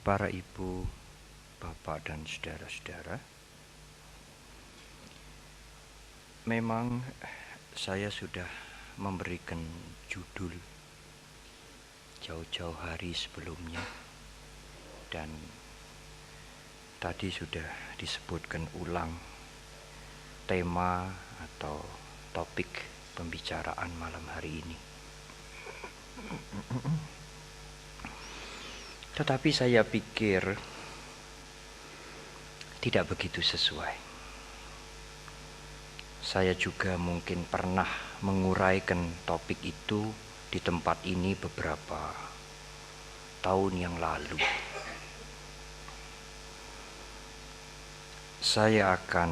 Para ibu, bapak, dan saudara-saudara, memang saya sudah memberikan judul jauh-jauh hari sebelumnya, dan tadi sudah disebutkan ulang tema atau topik pembicaraan malam hari ini. Tetapi saya pikir tidak begitu sesuai. Saya juga mungkin pernah menguraikan topik itu di tempat ini beberapa tahun yang lalu. Saya akan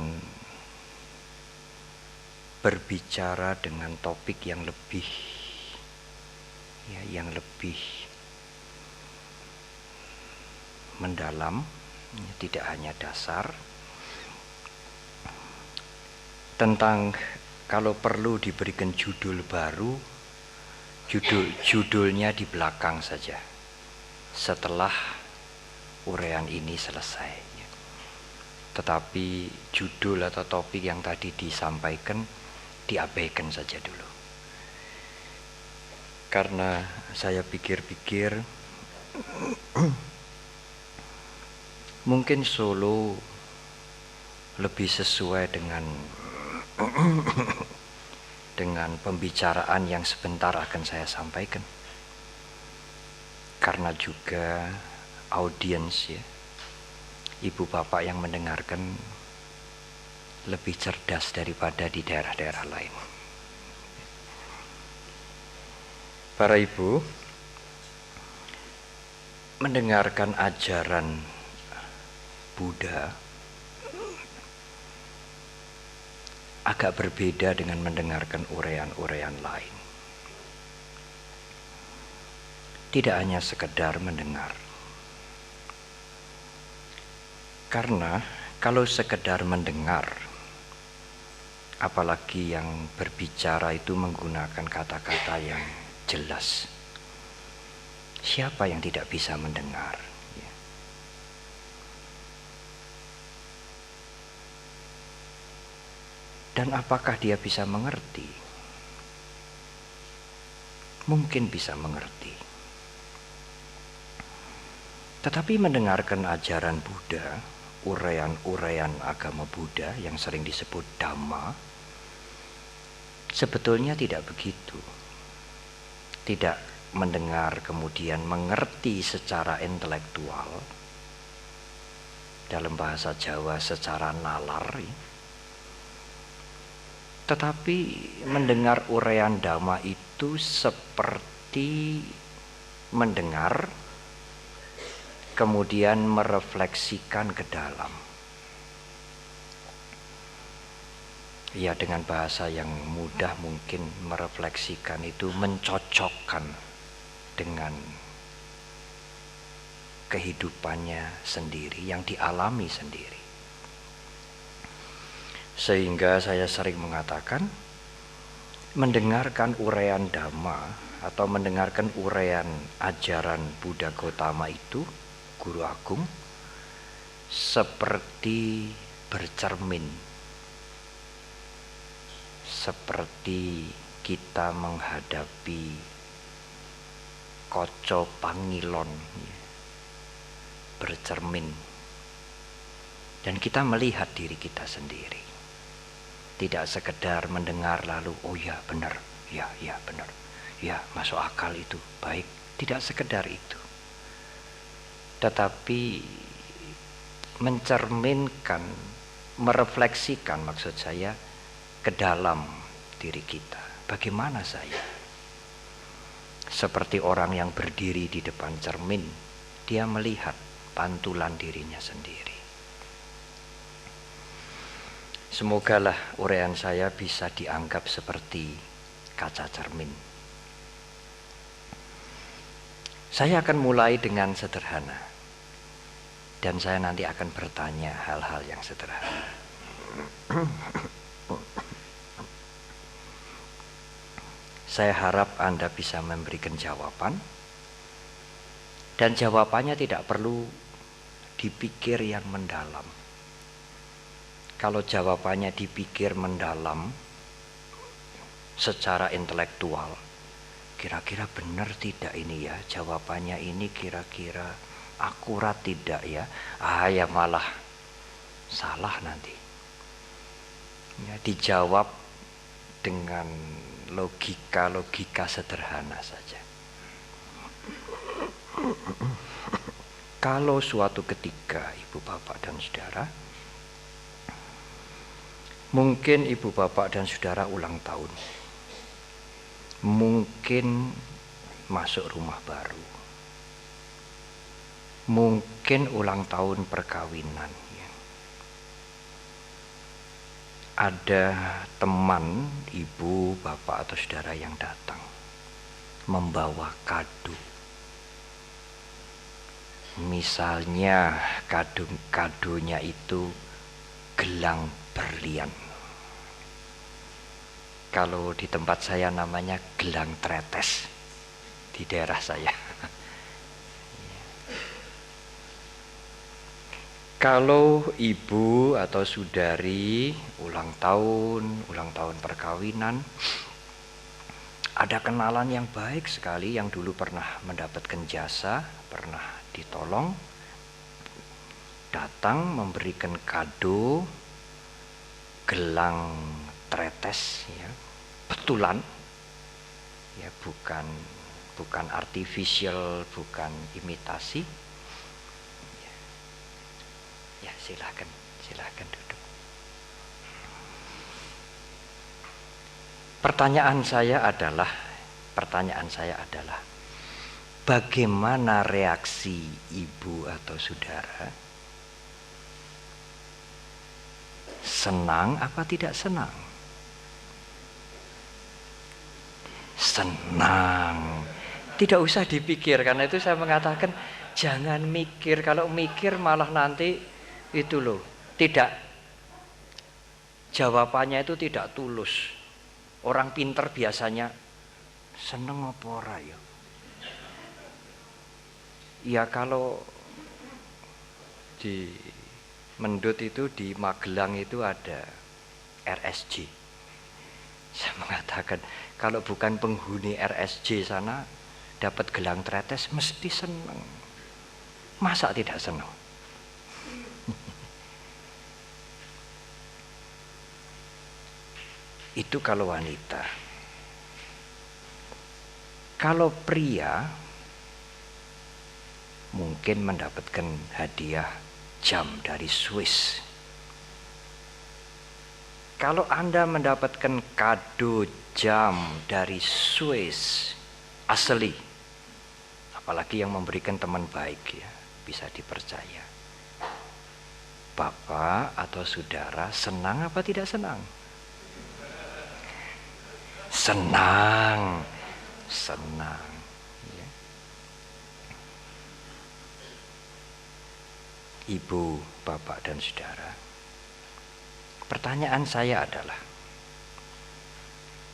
berbicara dengan topik yang lebih mendalam, tidak hanya dasar, tentang kalau perlu diberikan judul baru, judulnya di belakang saja setelah uraian ini selesai. Tetapi judul atau topik yang tadi disampaikan diabaikan saja dulu, karena saya pikir-pikir mungkin Solo lebih sesuai dengan pembicaraan yang sebentar akan saya sampaikan, karena juga audiens, ibu bapak yang mendengarkan lebih cerdas daripada di daerah-daerah lain. Para ibu, mendengarkan ajaran Buddha agak berbeda dengan mendengarkan uraian-uraian lain. Tidak hanya sekedar mendengar. Karena kalau sekedar mendengar, apalagi yang berbicara itu menggunakan kata-kata yang jelas, siapa yang tidak bisa mendengar? Dan apakah dia bisa mengerti? Mungkin bisa mengerti. Tetapi mendengarkan ajaran Buddha, uraian-uraian agama Buddha yang sering disebut Dhamma, sebetulnya tidak begitu. Tidak mendengar kemudian mengerti secara intelektual, dalam bahasa Jawa secara nalar, tetapi mendengar uraian Dhamma itu seperti mendengar kemudian merefleksikan ke dalam. Ya, dengan bahasa yang mudah mungkin merefleksikan itu mencocokkan dengan kehidupannya sendiri, yang dialami sendiri. Sehingga saya sering mengatakan, mendengarkan uraian Dhamma atau mendengarkan uraian ajaran Buddha Gautama itu, Guru Agung, seperti bercermin, seperti kita menghadapi Koco Pangilon, bercermin, dan kita melihat diri kita sendiri. Tidak sekedar mendengar lalu, oh ya benar, ya benar, ya masuk akal itu, baik. Tidak sekedar itu. Tetapi mencerminkan, merefleksikan maksud saya ke dalam diri kita. Bagaimana saya? Seperti orang yang berdiri di depan cermin, dia melihat pantulan dirinya sendiri. Semogalah uraian saya bisa dianggap seperti kaca cermin. Saya akan mulai dengan sederhana, dan saya nanti akan bertanya hal-hal yang sederhana. Saya harap Anda bisa memberikan jawaban Dan jawabannya tidak perlu dipikir yang mendalam. Kalau jawabannya dipikir mendalam secara intelektual, kira-kira benar tidak ini ya, jawabannya ini kira-kira akurat tidak ya, ya malah salah nanti ya. Dijawab dengan logika-logika sederhana saja. Kalau suatu ketika ibu bapak dan saudara, mungkin ibu bapak dan saudara ulang tahun, mungkin masuk rumah baru, mungkin ulang tahun perkawinan ya. Ada teman ibu bapak atau saudara yang datang membawa kado. Misalnya kadonya itu gelang berlian. Kalau di tempat saya namanya gelang tretes di daerah saya. Kalau ibu atau saudari ulang tahun perkawinan, ada kenalan yang baik sekali yang dulu pernah mendapatkan jasa, pernah ditolong, datang memberikan kado gelang tretes ya, betulan ya, bukan artificial, bukan imitasi ya. Silahkan duduk. Pertanyaan saya adalah bagaimana reaksi ibu atau saudara? Senang apa tidak senang? Senang. Tidak usah dipikir, karena itu saya mengatakan jangan mikir. Kalau mikir malah nanti itu loh, jawabannya itu tidak tulus. Orang pinter biasanya seneng apa ora ya? Ya kalau di Mendut itu di Magelang itu ada RSJ. Saya mengatakan kalau bukan penghuni RSJ sana dapat gelang tretes mesti seneng. Masa tidak senang? Itu kalau wanita. Kalau pria mungkin mendapatkan hadiah jam dari Swiss. Kalau Anda mendapatkan kado jam dari Swiss asli, apalagi yang memberikan teman baik ya, bisa dipercaya. Bapak atau saudara senang apa tidak senang? Senang. Ya. Ibu, bapak dan saudara, pertanyaan saya adalah,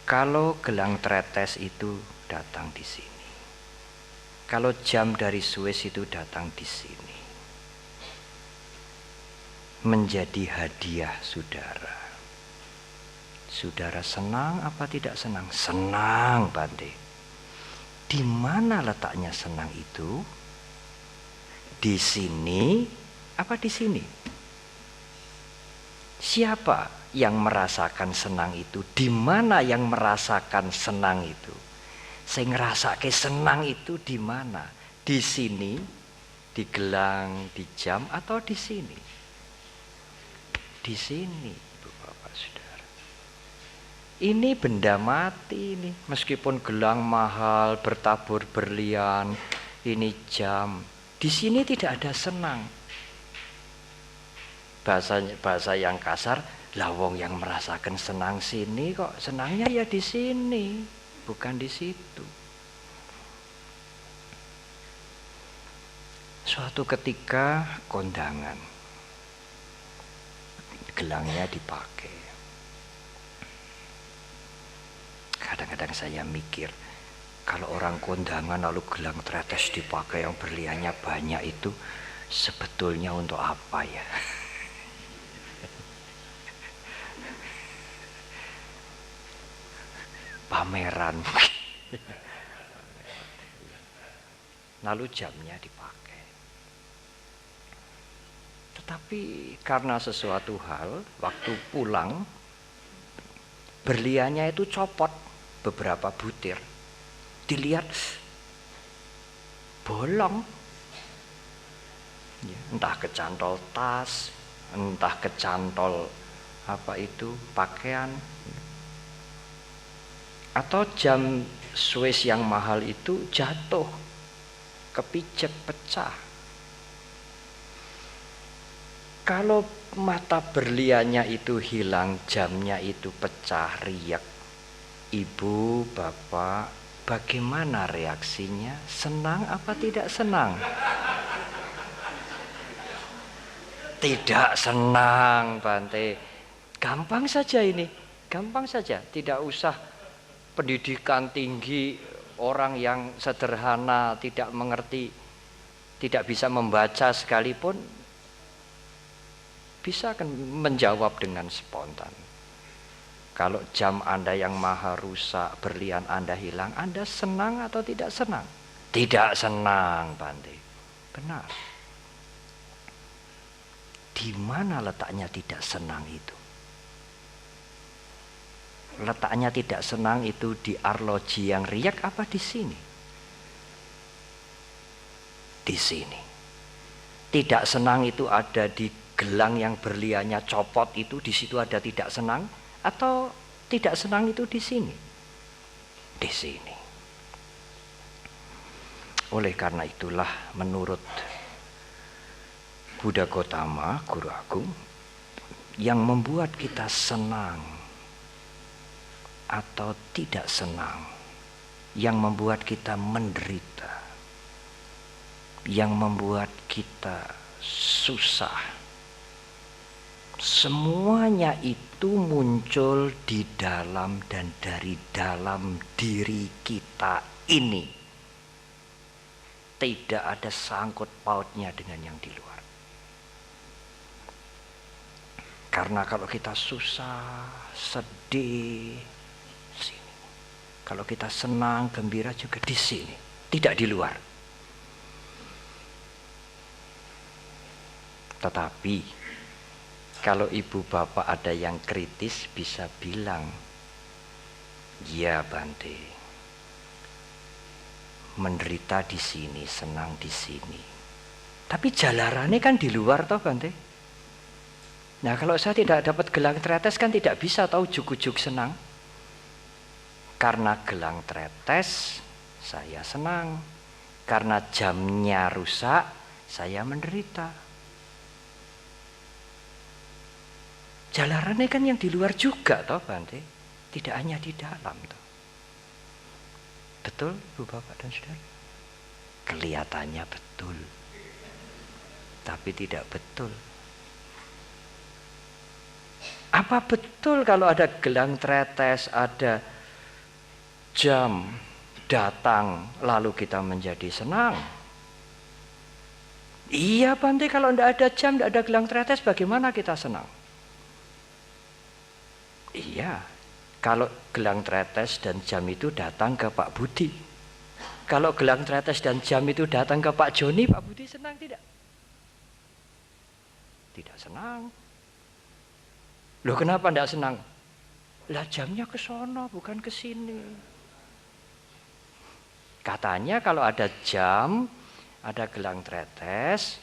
kalau gelang tretes itu datang di sini, kalau jam dari Swiss itu datang di sini, menjadi hadiah saudara, saudara senang apa tidak senang? Senang, Bante. Di mana letaknya senang itu? Di sini apa di sini? Siapa yang merasakan senang itu? Di mana yang merasakan senang itu? Saya ngerasake senang itu di mana? Di sini, di gelang, di jam, atau di sini? Di sini, Ibu Bapak Saudara. Ini benda mati ini, meskipun gelang mahal, bertabur berlian, ini jam. Di sini tidak ada senang. Bahasa yang kasar, lawong yang merasakan senang sini kok senangnya ya di sini, bukan di situ. Suatu ketika kondangan, gelangnya dipakai. Kadang-kadang saya mikir, Kalau orang kondangan lalu gelang tretes dipakai yang berliannya banyak itu sebetulnya untuk apa ya? Pameran. Lalu jamnya dipakai. Tetapi karena sesuatu hal, waktu pulang berliannya itu copot beberapa butir. Dilihat bolong. Ya, entah kecantol tas, entah kecantol pakaian. Atau jam Swiss yang mahal itu jatuh, kepijak, pecah. Kalau mata berliannya itu hilang, jamnya itu pecah, riak, ibu, bapak, bagaimana reaksinya? Senang apa tidak senang? Tidak senang, Bante. Gampang saja ini, gampang saja. Tidak usah pendidikan tinggi, orang yang sederhana, tidak mengerti, tidak bisa membaca sekalipun bisa kan menjawab dengan spontan. Kalau jam Anda yang mahal rusak, berlian Anda hilang, Anda senang atau tidak senang? Tidak senang, Bante. Benar. Di mana letaknya tidak senang itu? Letaknya tidak senang itu di arloji yang riak apa di sini? Di sini. Tidak senang itu ada di gelang yang berliannya copot itu, di situ ada tidak senang, atau tidak senang itu di sini? Di sini. Oleh karena itulah menurut Buddha Gautama, Guru Agung, yang membuat kita senang atau tidak senang, yang membuat kita menderita, yang membuat kita susah, semuanya itu muncul di dalam dan dari dalam diri kita ini. Tidak ada sangkut pautnya dengan yang di luar. Karena kalau kita susah, sedih, sini. Kalau kita senang, gembira juga di sini, tidak di luar. Tetapi kalau ibu bapak ada yang kritis bisa bilang, ya Bante, menderita di sini, senang di sini. Tapi jalarannya kan di luar toh Bante. Nah kalau saya tidak dapat gelang tretes kan tidak bisa tahu juk-juk senang. Karena gelang tretes saya senang. Karena jamnya rusak saya menderita. Jalarannya kan yang di luar juga toh Bante. Tidak hanya di dalam toh. Betul Bu Bapak dan Saudara? Kelihatannya betul. Tapi tidak betul. Apa betul kalau ada gelang tretes, ada jam datang lalu kita menjadi senang? Iya Bante, kalau tidak ada jam, tidak ada gelang tretes, bagaimana kita senang? Iya, kalau gelang tretes dan jam itu datang ke Pak Budi. Kalau gelang tretes dan jam itu datang ke Pak Joni, Pak Budi senang tidak? Tidak senang. Loh kenapa tidak senang? Lah jamnya ke sono bukan ke sini. Katanya kalau ada jam, ada gelang tretes,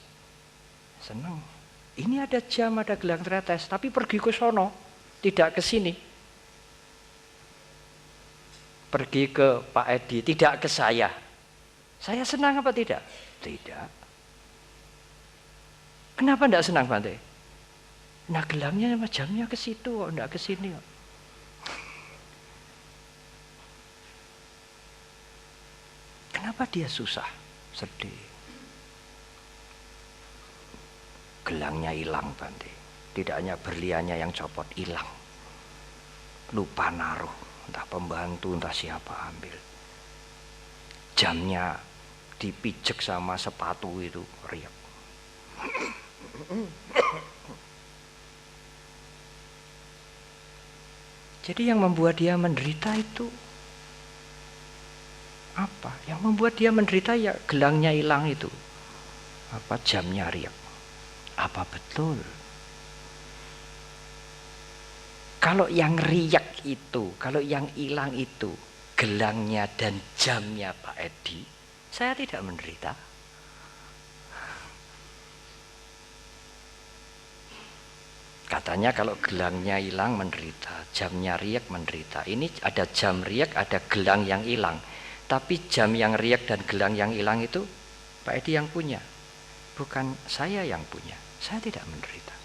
senang. Ini ada jam, ada gelang tretes, tapi pergi ke sono, tidak ke sini. Pergi ke Pak Edi, tidak ke saya. Saya senang apa tidak? Tidak. Kenapa tidak senang Bante? Nah gelangnya sama jamnya ke situ, enggak ke sini. Kenapa dia susah, sedih? Gelangnya hilang Bante. Tidak hanya berliannya yang copot, hilang. Lupa naruh, entah pembantu, entah siapa ambil. jamnya dipijek sama sepatu itu riak. Jadi yang membuat dia menderita itu apa? Yang membuat dia menderita ya gelangnya hilang itu. Apa jamnya riak? Apa betul? Kalau yang riak itu, kalau yang hilang itu gelangnya dan jamnya Pak Edi, saya tidak menderita. Katanya kalau gelangnya hilang menderita, jamnya riak menderita. Ini ada jam riak, ada gelang yang hilang. Tapi jam yang riak dan gelang yang hilang itu Pak Edi yang punya. Bukan saya yang punya. Saya tidak menderita.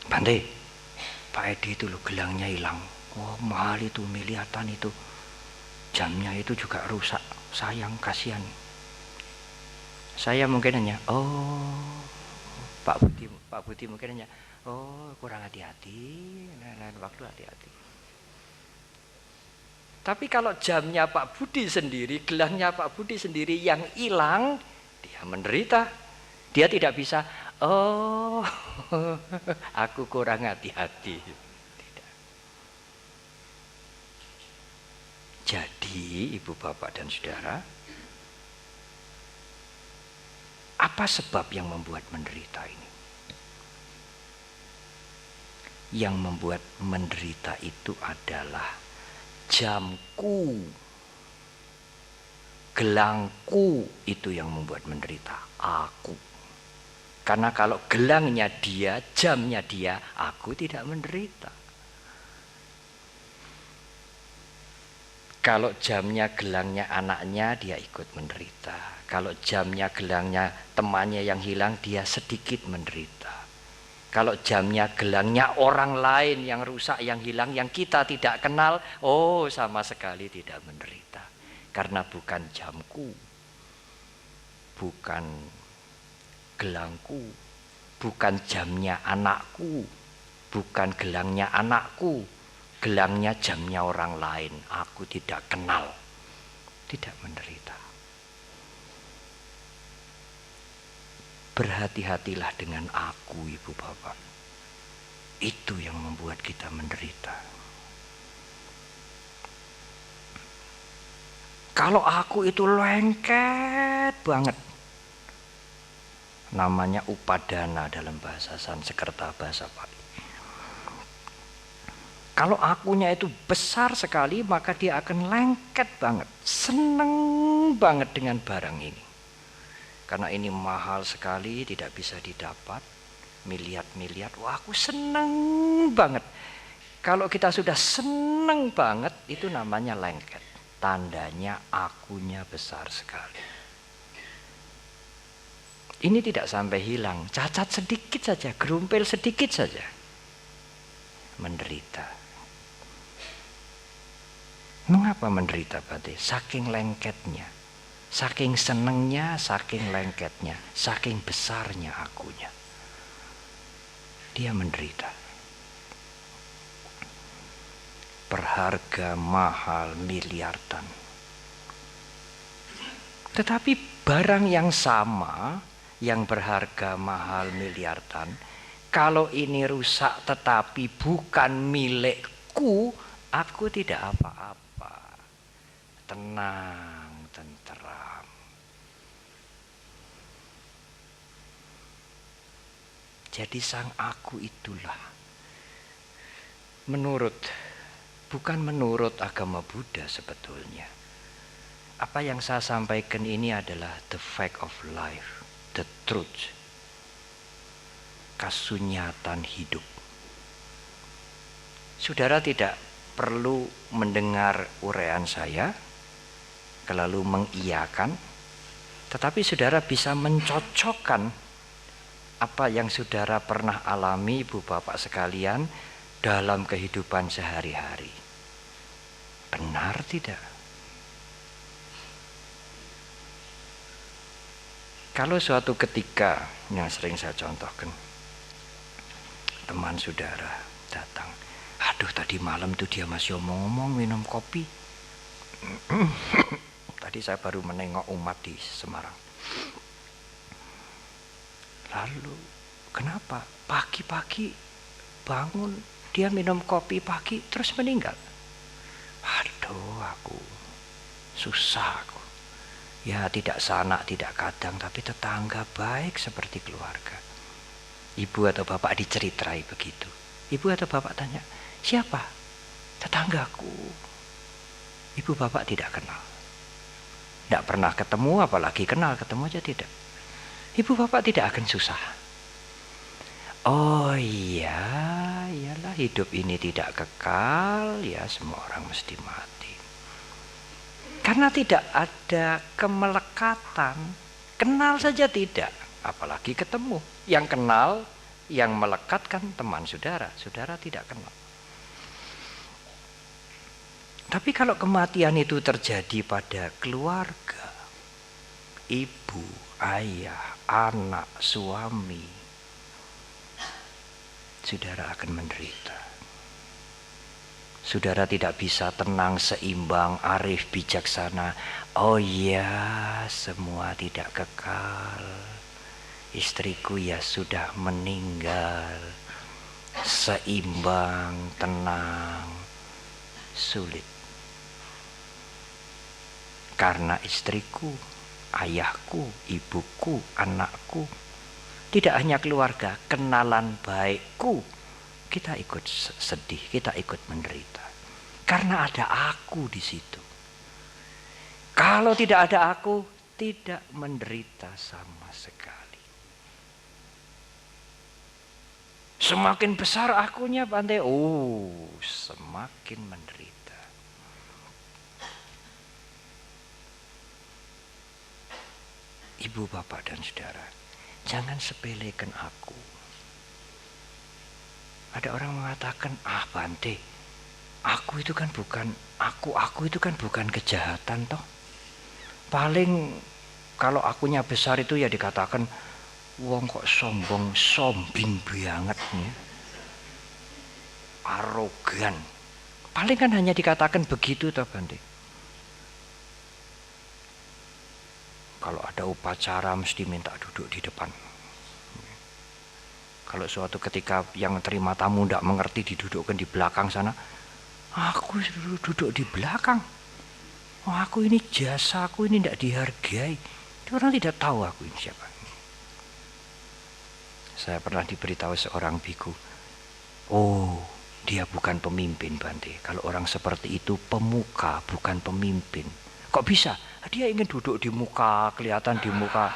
Bante, Pak Edi itu loh gelangnya hilang. Oh mahal itu, miliaran itu. Jamnya itu juga rusak. Sayang, kasihan. Saya mungkin hanya, oh Pak Budi mungkin hanya, oh kurang hati-hati, lain waktu hati-hati. Tapi kalau jamnya Pak Budi sendiri, gelangnya Pak Budi sendiri yang hilang, dia menderita. Dia tidak bisa, oh aku kurang hati-hati. Tidak. Jadi ibu bapak dan saudara, apa sebab yang membuat menderita ini? Yang membuat menderita itu adalah jamku, gelangku itu yang membuat menderita, aku. Karena kalau gelangnya dia, jamnya dia, aku tidak menderita. Kalau jamnya gelangnya anaknya, dia ikut menderita. Kalau jamnya gelangnya temannya yang hilang, dia sedikit menderita. Kalau jamnya gelangnya orang lain yang rusak, yang hilang, yang kita tidak kenal, oh sama sekali tidak menderita. Karena bukan jamku, bukan gelangku, bukan jamnya anakku, bukan gelangnya anakku, gelangnya jamnya orang lain, aku tidak kenal, tidak menderita. Berhati-hatilah dengan aku, ibu bapak. Itu yang membuat kita menderita. Kalau aku itu lengket banget, namanya upadana dalam bahasa Sanskerta, bahasa Pali. Kalau akunya itu besar sekali, maka dia akan lengket banget, seneng banget dengan barang ini. Karena ini mahal sekali, tidak bisa didapat, miliar-miliar, wah aku seneng banget. Kalau kita sudah seneng banget, itu namanya lengket. Tandanya akunya besar sekali. Ini tidak sampai hilang, cacat sedikit saja, gerumpil sedikit saja, menderita. Mengapa menderita berarti? Saking lengketnya, saking senengnya, saking lengketnya, saking besarnya akunya, dia menderita. Berharga mahal miliaran. Tetapi barang yang sama, yang berharga mahal miliaran, kalau ini rusak tetapi bukan milikku, aku tidak apa-apa. Tenang, tenteram. Jadi sang aku itulah, bukan menurut agama Buddha sebetulnya. Apa yang saya sampaikan ini adalah the fact of life, the truth, kasunyatan hidup. Saudara tidak perlu mendengar uraian saya, lalu mengiyakan, tetapi saudara bisa mencocokkan apa yang saudara pernah alami, ibu bapak sekalian, dalam kehidupan sehari-hari. Benar tidak? Kalau suatu ketika, yang sering saya contohkan, teman saudara datang, aduh tadi malam tuh dia masih ngomong minum kopi, Tadi saya baru menengok umat di Semarang. Lalu kenapa pagi-pagi bangun dia minum kopi pagi terus meninggal? Aduh, aku susah aku. Ya tidak sanak tidak kadang, tapi tetangga baik seperti keluarga. Ibu atau bapak diceritakan begitu. Ibu atau bapak tanya, siapa? Tetanggaku. Ibu bapak tidak kenal. Tidak pernah ketemu, apalagi kenal, ketemu aja tidak. Ibu bapak tidak akan susah. Oh iya, iyalah hidup ini tidak kekal, ya semua orang mesti mati. Karena tidak ada kemelekatan, kenal saja tidak, apalagi ketemu. Yang kenal, yang melekat kan teman saudara, saudara tidak kenal. Tapi kalau kematian itu terjadi pada keluarga, ibu, ayah, anak, suami, saudara akan menderita. Saudara tidak bisa tenang, seimbang, arif, bijaksana. Oh iya, semua tidak kekal. Istriku ya sudah meninggal. Seimbang, tenang, sulit. Karena istriku, ayahku, ibuku, anakku, tidak hanya keluarga, kenalan baikku, kita ikut sedih, kita ikut menderita. Karena ada aku di situ. Kalau tidak ada aku, tidak menderita sama sekali. Semakin besar akunya Bante, semakin menderita. Ibu, bapak dan saudara, jangan sepelekan aku. Ada orang mengatakan, Bante, aku itu kan bukan kejahatan toh. Paling kalau akunya besar itu ya dikatakan, wong kok sombing banget nih. Arogan. Paling kan hanya dikatakan begitu toh Bante. Kalau ada upacara mesti minta duduk di depan. Kalau suatu ketika yang terima tamu tidak mengerti, didudukkan di belakang sana, aku duduk di belakang. Aku ini jasa, aku ini tidak dihargai. Orang tidak tahu aku ini siapa. Saya pernah diberitahu seorang biku, dia bukan pemimpin Bante. Kalau orang seperti itu pemuka, bukan pemimpin. Kok bisa? Dia ingin duduk di muka, kelihatan di muka.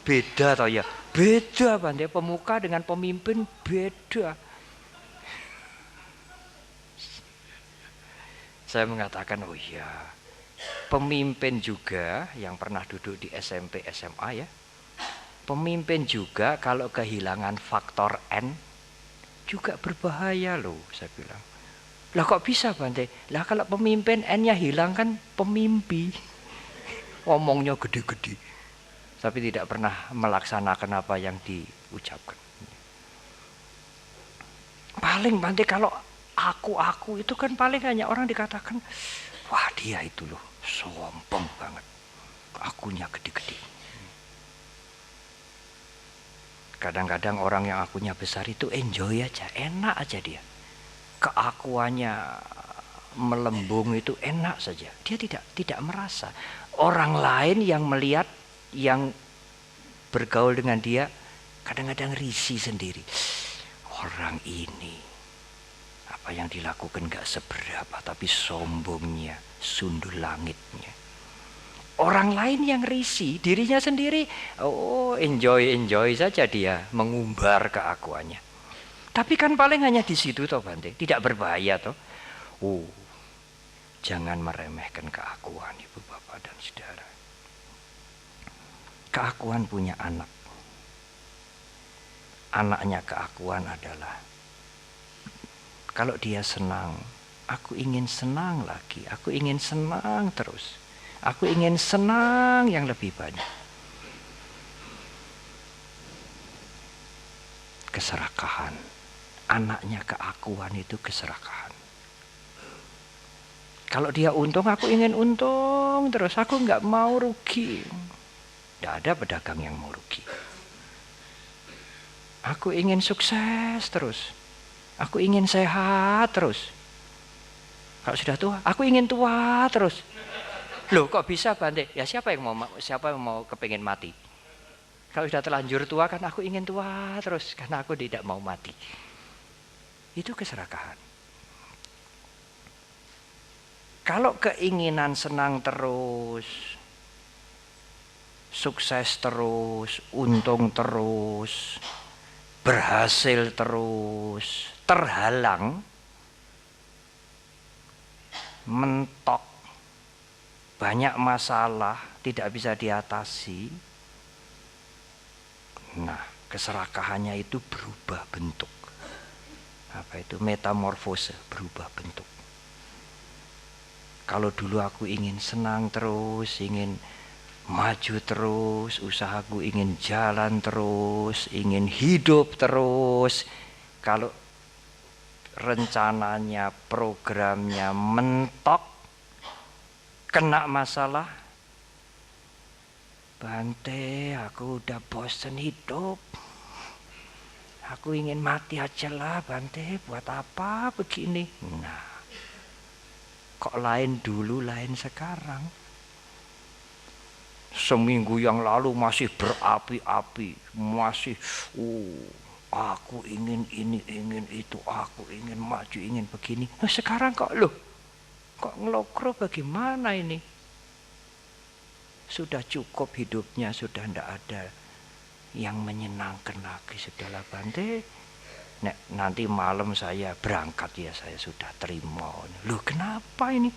Beda toh ya. Beda Bante, pemuka dengan pemimpin beda. Saya mengatakan, pemimpin juga yang pernah duduk di SMP, SMA ya. Pemimpin juga kalau kehilangan faktor N juga berbahaya loh, saya bilang. Lah kok bisa Bante? Lah kalau pemimpin N-nya hilang kan pemimpi. Ngomongnya gede-gede. Tapi tidak pernah melaksanakan apa yang diucapkan. Paling Bante kalau aku itu kan paling hanya orang dikatakan, wah dia itu loh sombong banget, akunya gede-gede. Kadang-kadang orang yang akunya besar itu enjoy aja, enak aja dia. Keakuannya melembung itu enak saja, dia tidak merasa. Orang lain yang melihat, yang bergaul dengan dia, kadang-kadang risih sendiri. Orang ini apa yang dilakukan gak seberapa, tapi sombongnya sundul langitnya. Orang lain yang risih, dirinya sendiri enjoy saja dia mengumbar keakuannya. Tapi kan paling hanya di situ toh Bante, tidak berbahaya toh. Jangan meremehkan keakuan Ibu Bapak dan Saudara. Keakuan punya anak. Anaknya keakuan adalah, kalau dia senang, aku ingin senang lagi, aku ingin senang terus, aku ingin senang yang lebih banyak. Keserakahan. Anaknya keakuan itu keserakahan. Kalau dia untung, aku ingin untung terus. Aku nggak mau rugi. Tidak ada pedagang yang mau rugi. Aku ingin sukses terus. Aku ingin sehat terus. Kalau sudah tua, aku ingin tua terus. Loh, kok bisa, Bante? Ya siapa yang mau kepingin mati? Kalau sudah terlanjur tua kan aku ingin tua terus karena aku tidak mau mati. Itu keserakahan. Kalau keinginan senang terus, sukses terus, untung terus, berhasil terus, terhalang, mentok, banyak masalah, tidak bisa diatasi. Nah, keserakahannya itu berubah bentuk. Apa itu? Metamorfose, berubah bentuk. Kalau dulu aku ingin senang terus, ingin maju terus, usahaku ingin jalan terus, ingin hidup terus. Kalau rencananya, programnya mentok, kena masalah, Bante, aku udah bosen hidup. Aku ingin mati aja lah, Bante, buat apa begini? Nah, kok lain dulu, lain sekarang. Seminggu yang lalu masih berapi-api, masih aku ingin ini, ingin itu, aku ingin maju, ingin begini. Nah, sekarang kok ngelokro bagaimana ini? Sudah cukup hidupnya, sudah tidak ada yang menyenangkan lagi. Sudahlah, Bante, nanti malam saya berangkat ya, saya sudah terima. Loh, kenapa ini?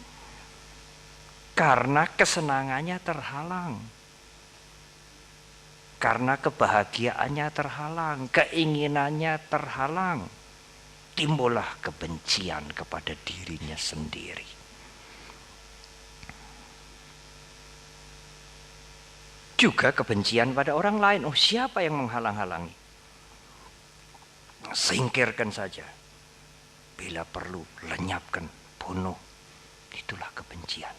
Karena kesenangannya terhalang, karena kebahagiaannya terhalang, keinginannya terhalang, timbullah kebencian kepada dirinya sendiri. Juga kebencian pada orang lain. Oh, siapa yang menghalang-halangi? Singkirkan saja. Bila perlu, lenyapkan, bunuh. Itulah kebencian.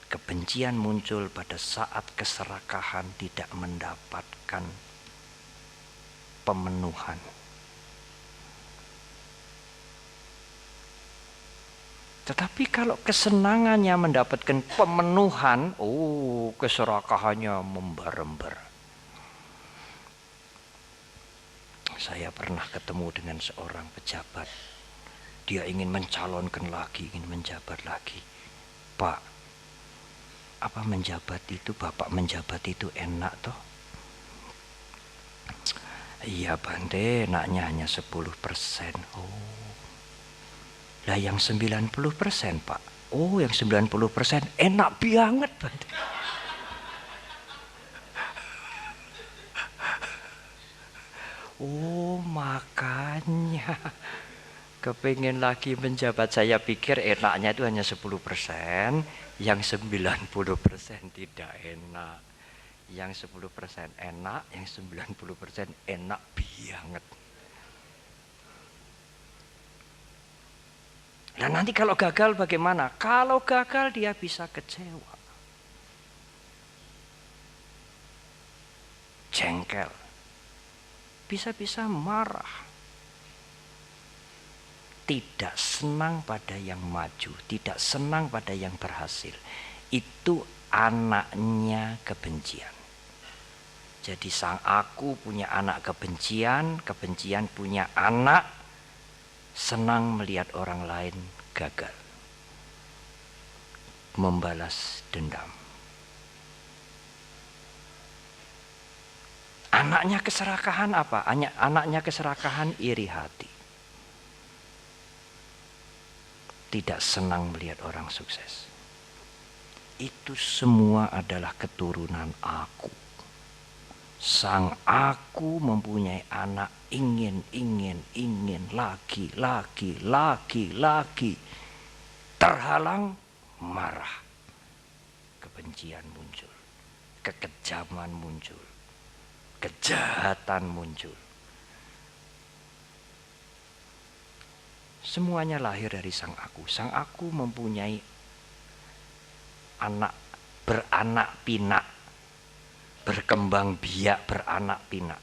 Kebencian muncul pada saat keserakahan tidak mendapatkan pemenuhan. Tetapi kalau kesenangannya mendapatkan pemenuhan, keserakahannya membar-rembar. Saya pernah ketemu dengan seorang pejabat. Dia ingin mencalonkan lagi, ingin menjabat lagi. Pak, apa menjabat itu, Bapak menjabat itu enak toh? Iya, Bante, enaknya hanya 10%. Oh. Lah yang 90%, Pak. Oh, yang 90% enak banget, Bante. Oh, makanya kepingin lagi menjabat. Saya pikir enaknya itu hanya 10%, yang 90% tidak enak. Yang 10% enak, yang 90% enak banget. Nah, nanti kalau gagal bagaimana? Kalau gagal dia bisa kecewa, jengkel, bisa-bisa marah, tidak senang pada yang maju, tidak senang pada yang berhasil. Itu anaknya kebencian. Jadi sang aku punya anak kebencian, kebencian punya anak senang melihat orang lain gagal, membalas dendam. Anaknya keserakahan apa? Anaknya keserakahan iri hati. Tidak senang melihat orang sukses. Itu semua adalah keturunan aku. Sang aku mempunyai anak ingin lagi. Terhalang, marah. Kebencian muncul. Kekejaman muncul. Kejahatan muncul. Semuanya lahir dari Sang Aku. Sang Aku mempunyai anak, beranak pinak, berkembang biak, beranak pinak,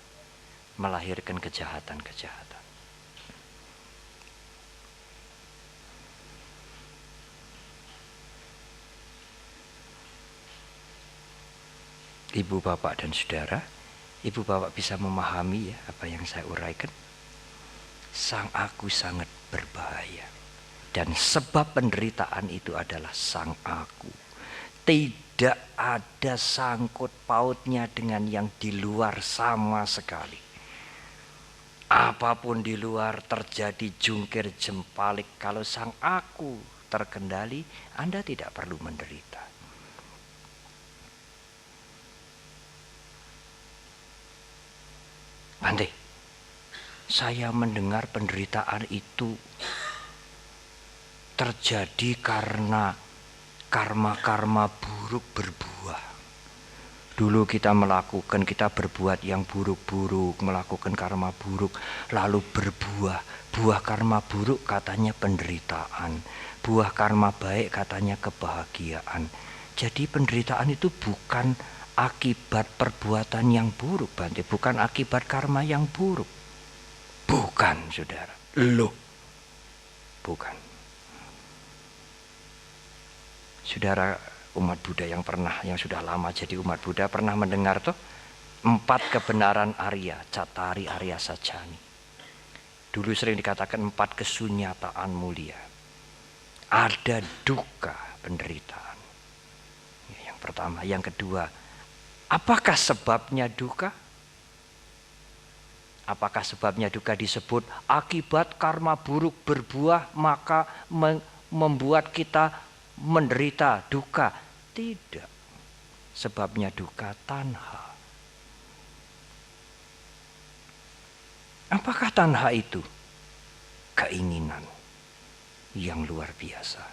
melahirkan kejahatan-kejahatan. Ibu, bapak, dan saudara, ibu, bapak bisa memahami ya apa yang saya uraikan. Sang Aku sangat berbahaya. Dan sebab penderitaan itu adalah Sang Aku. Tidak ada sangkut pautnya dengan yang di luar sama sekali. Apapun di luar terjadi jungkir jempalik, kalau Sang Aku terkendali, Anda tidak perlu menderita. Bante, saya mendengar penderitaan itu terjadi karena karma-karma buruk berbuah. Dulu kita berbuat yang buruk-buruk, melakukan karma buruk, lalu berbuah. Buah karma buruk katanya penderitaan, buah karma baik katanya kebahagiaan. Jadi penderitaan itu bukan akibat perbuatan yang buruk, Bante, bukan akibat karma yang buruk. Bukan, saudara. Loh, bukan. Saudara umat Buddha yang sudah lama jadi umat Buddha pernah mendengar tuh 4 kebenaran Arya, Cattari Arya Sajjani. Dulu sering dikatakan 4 kesunyataan mulia. Ada duka, penderitaan. Yang pertama, yang kedua, apakah sebabnya duka? Apakah sebabnya duka disebut akibat karma buruk berbuah maka membuat kita menderita duka? Tidak. Sebabnya duka tanha. Apakah tanha itu? Keinginan yang luar biasa.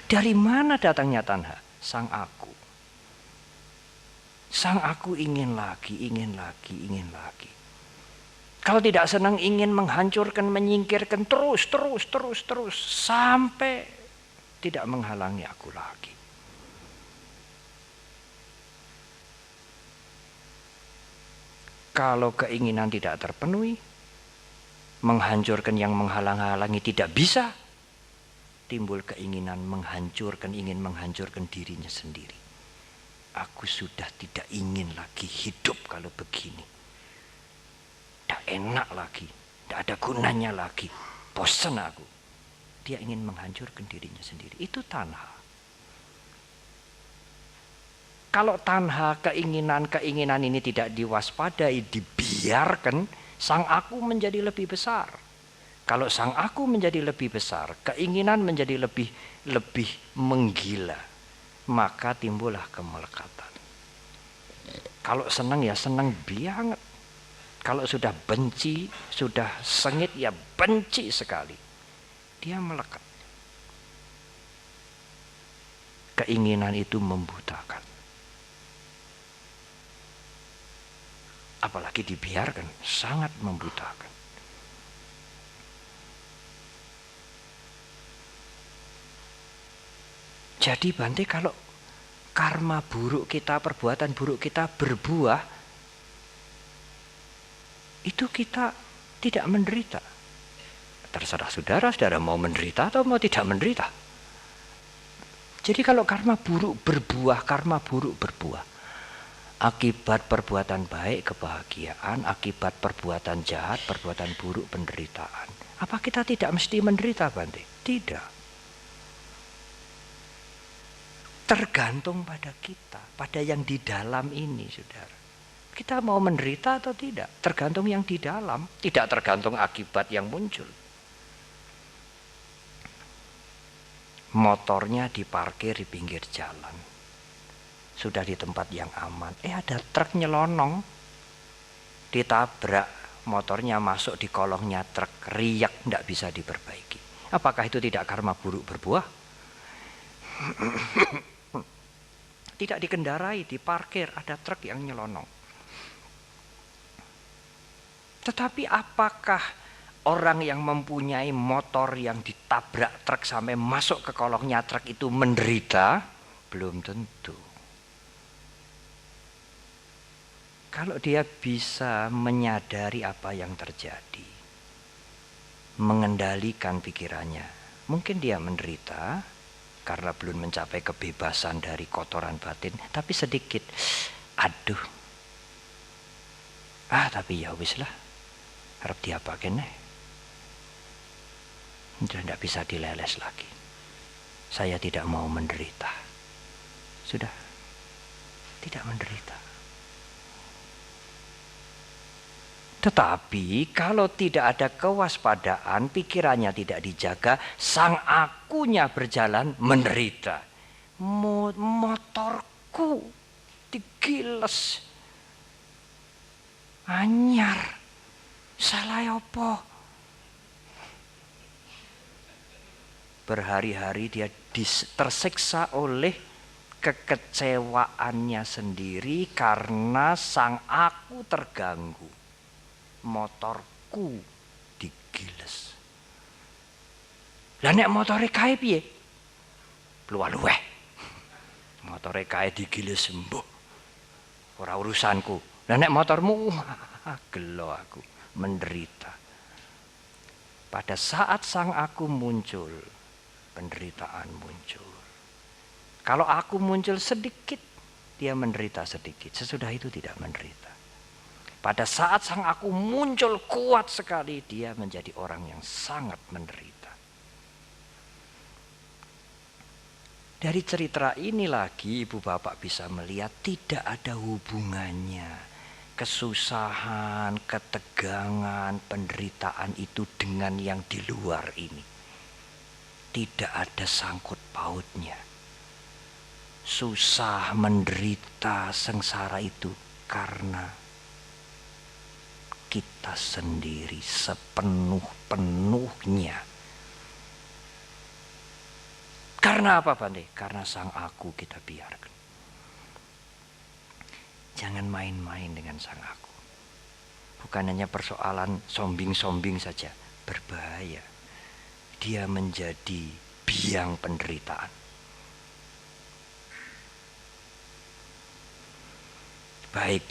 Dari mana datangnya tanha? Sang Aku. Sang Aku ingin lagi, ingin lagi, ingin lagi. Kalau tidak senang ingin menghancurkan, menyingkirkan terus sampai tidak menghalangi aku lagi. Kalau keinginan tidak terpenuhi, menghancurkan yang menghalang-halangi tidak bisa, timbul keinginan ingin menghancurkan dirinya sendiri. Aku sudah tidak ingin lagi hidup kalau begini. Tidak enak lagi, tidak ada gunanya lagi, bosan aku. Dia ingin menghancurkan dirinya sendiri. Itu tanha. Kalau tanha, keinginan ini tidak diwaspadai, dibiarkan, Sang Aku menjadi lebih besar. Kalau Sang Aku menjadi lebih besar, keinginan menjadi lebih menggila, maka timbullah kemelekatan. Kalau senang ya senang banget. Kalau sudah benci, sudah sengit ya benci sekali. Dia melekat. Keinginan itu membutakan. Apalagi dibiarkan, sangat membutakan. Jadi Bante, kalau karma buruk kita, perbuatan buruk kita berbuah, itu kita tidak menderita. Terserah saudara mau menderita atau mau tidak menderita. Jadi kalau karma buruk berbuah, akibat perbuatan baik kebahagiaan, akibat perbuatan jahat, perbuatan buruk penderitaan. Apa kita tidak mesti menderita, Bante? Tidak. Tergantung pada kita, pada yang di dalam ini, saudara. Kita mau menderita atau tidak, tergantung yang di dalam, tidak tergantung akibat yang muncul. Motornya diparkir di pinggir jalan, sudah di tempat yang aman, ada truk nyelonong, ditabrak, motornya masuk di kolongnya truk, riak, tidak bisa diperbaiki. Apakah itu tidak karma buruk berbuah? Tidak dikendarai, diparkir, ada truk yang nyelonong. Tetapi apakah orang yang mempunyai motor yang ditabrak truk sampai masuk ke kolongnya truk itu menderita? Belum tentu. Kalau dia bisa menyadari apa yang terjadi, mengendalikan pikirannya, mungkin dia menderita karena belum mencapai kebebasan dari kotoran batin, tapi sedikit. Aduh. Tapi ya wis lah. Harap diapakan nih. Sudah tidak bisa dileles lagi. Saya tidak mau menderita. Sudah. Tidak menderita. Tetapi kalau tidak ada kewaspadaan, pikirannya tidak dijaga, sang akunya berjalan menderita. Motorku digiles. Anyar. Salah apa? Berhari-hari dia tersiksa oleh kekecewaannya sendiri karena sang aku terganggu. Motorku digiles. Lah nek motore kae piye? Luweh. Motore kae digiles sembuh. Ora urusanku. Lah nek motormu gelo aku menderita. Pada saat sang aku muncul, penderitaan muncul. Kalau aku muncul sedikit, dia menderita sedikit. Sesudah itu tidak menderita. Pada saat sang aku muncul kuat sekali, dia menjadi orang yang sangat menderita. Dari cerita ini lagi ibu bapak bisa melihat tidak ada hubungannya. Kesusahan, ketegangan, penderitaan itu dengan yang di luar ini. Tidak ada sangkut pautnya. Susah, menderita, sengsara itu karena kita sendiri sepenuh-penuhnya. Karena apa Bante? Karena sang aku kita biarkan. Jangan main-main dengan sang aku. Bukan hanya persoalan sombing-sombing saja. Berbahaya. Dia menjadi biang penderitaan. Baik.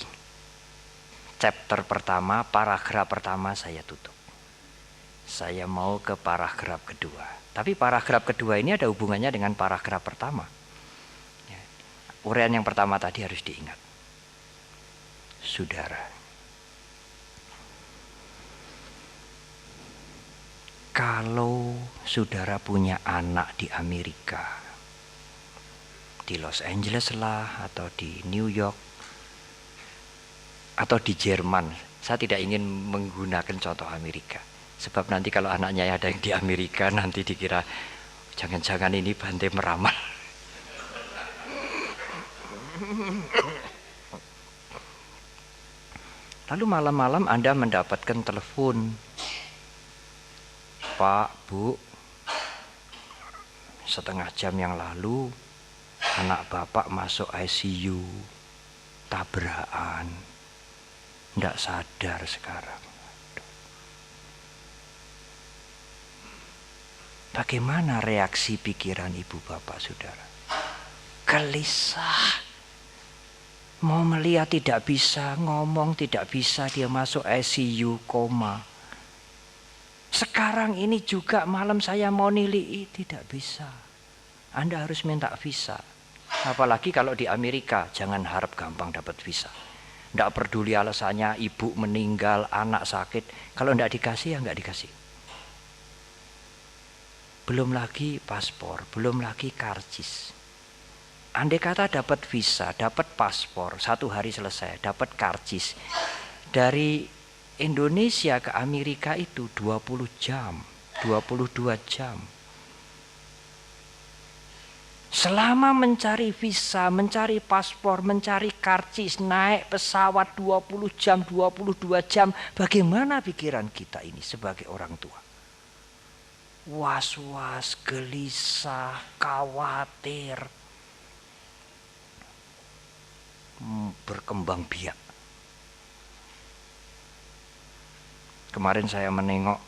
Chapter pertama, paragraf pertama saya tutup. Saya mau ke paragraf kedua. Tapi paragraf kedua ini ada hubungannya dengan paragraf pertama. Uraian yang pertama tadi harus diingat. Saudara, kalau saudara punya anak di Amerika, di Los Angeles lah, atau di New York, atau di Jerman. Saya tidak ingin menggunakan contoh Amerika. Sebab nanti kalau anaknya ada yang di Amerika, nanti dikira jangan-jangan ini Bante meramal. Lalu malam-malam Anda mendapatkan telepon. Pak, Bu, setengah jam yang lalu anak Bapak masuk ICU, tabrakan. Tidak sadar sekarang. Bagaimana reaksi pikiran ibu bapak saudara? Gelisah. Mau melihat tidak bisa, ngomong tidak bisa, dia masuk ICU, koma. Sekarang ini juga malam saya mau nilai, tidak bisa. Anda harus minta visa. Apalagi kalau di Amerika, jangan harap gampang dapat visa. Tidak peduli alasannya, ibu meninggal, anak sakit. Kalau tidak dikasih, ya nggak dikasih. Belum lagi paspor, belum lagi karcis. Andai kata dapat visa, dapat paspor, 1 hari selesai, dapat karcis. Dari Indonesia ke Amerika itu 20 jam, 22 jam. Selama mencari visa, mencari paspor, mencari karcis, naik pesawat 20 jam, 22 jam. Bagaimana pikiran kita ini sebagai orang tua? Was-was, gelisah, khawatir, berkembang biak. Kemarin saya menengok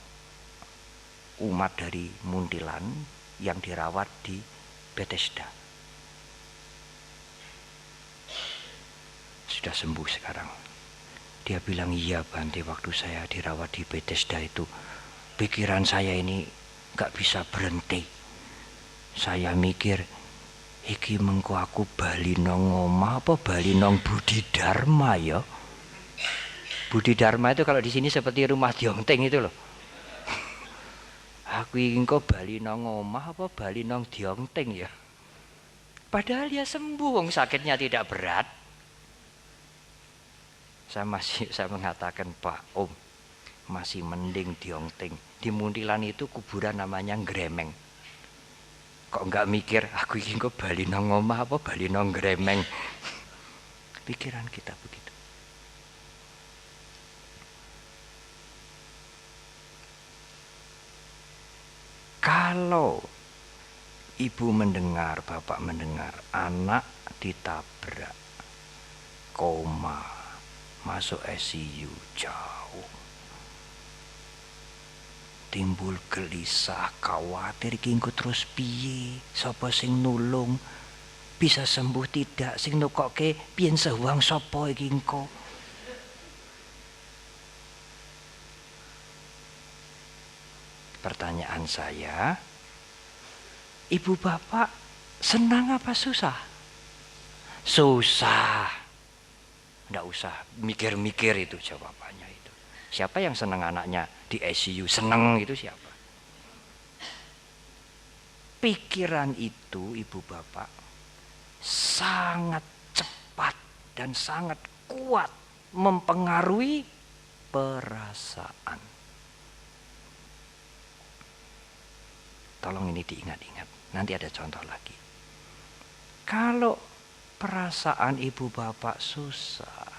umat dari Muntilan yang dirawat di Bethesda. Sudah sembuh sekarang. Dia bilang, iya Bante, waktu saya dirawat di Bethesda itu pikiran saya ini gak bisa berhenti. Saya mikir, iki mengko aku bali nang omah apa bali nang Budi Dharma ya. Budi Dharma itu kalau di sini seperti rumah Diongting itu loh. Aku ingin kok bali nang omah apa bali nang Diongting ya. Padahal dia sembuh, wong sakitnya tidak berat. Saya mengatakan, Pak Om, masih mending Diongting. Di Muntilan itu kuburan namanya Gremeng. Kok enggak mikir aku ingin kok bali nang omah apa bali nang Gremeng. Pikiran kita begitu. Kalau ibu mendengar, bapak mendengar, anak ditabrak, koma, masuk ICU jauh, timbul gelisah, khawatir kingko terus piye, sapa sing nulung, bisa sembuh tidak, sing nukoke piyen sewang sapa iki engko. Pertanyaan saya, ibu bapak senang apa susah? Susah. Nggak usah mikir-mikir itu jawabannya itu. Siapa yang senang anaknya di ICU? Senang itu siapa? Pikiran itu ibu bapak sangat cepat dan sangat kuat mempengaruhi perasaan. Tolong ini diingat-ingat, nanti ada contoh lagi. Kalau perasaan ibu bapak susah,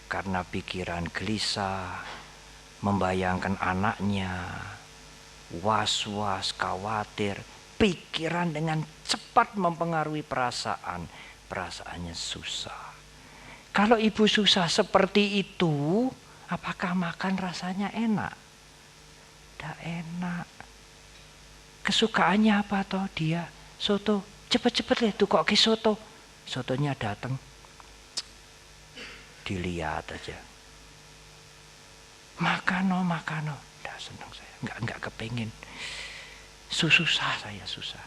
karena pikiran gelisah, membayangkan anaknya, was-was, khawatir, pikiran dengan cepat mempengaruhi perasaan, perasaannya susah. Kalau ibu susah seperti itu, apakah makan rasanya enak? Tidak enak. Kesukaannya apa toh dia? Soto. Cepet-cepet deh tuh kok ke soto. Sotonya datang. Dilihat aja. Makano. Tidak senang saya. Enggak kepengin. Susah saya susah.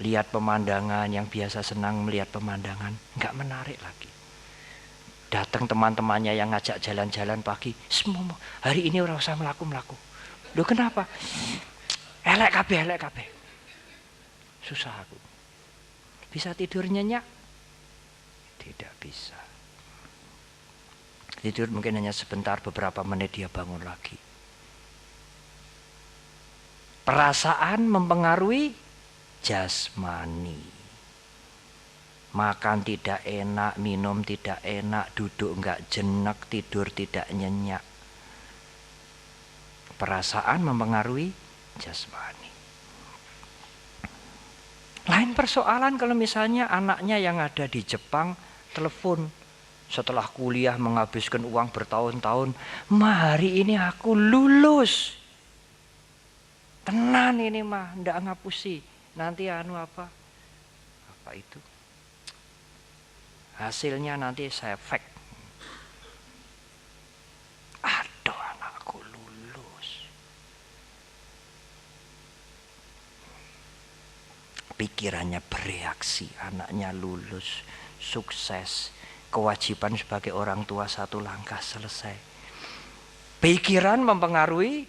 Lihat pemandangan, yang biasa senang melihat pemandangan, enggak menarik lagi. Datang teman-temannya yang ngajak jalan-jalan pagi, semua hari ini ora usah melaku. Loh kenapa? Elek kabeh. Susah aku. Bisa tidur nyenyak? Tidak bisa. Tidur mungkin hanya sebentar, beberapa menit dia bangun lagi. Perasaan mempengaruhi jasmani. Makan tidak enak, minum tidak enak, duduk enggak jenak, tidur tidak nyenyak. Perasaan mempengaruhi jasmani. Lain persoalan kalau misalnya anaknya yang ada di Jepang telepon setelah kuliah menghabiskan uang bertahun-tahun, "Ma, hari ini aku lulus. Tenan ini mah, ndak ngapusi. Nanti apa itu? Hasilnya nanti saya fax. Aduh, anakku lulus." Pikirannya bereaksi, anaknya lulus, sukses, kewajiban sebagai orang tua satu langkah selesai. Pikiran mempengaruhi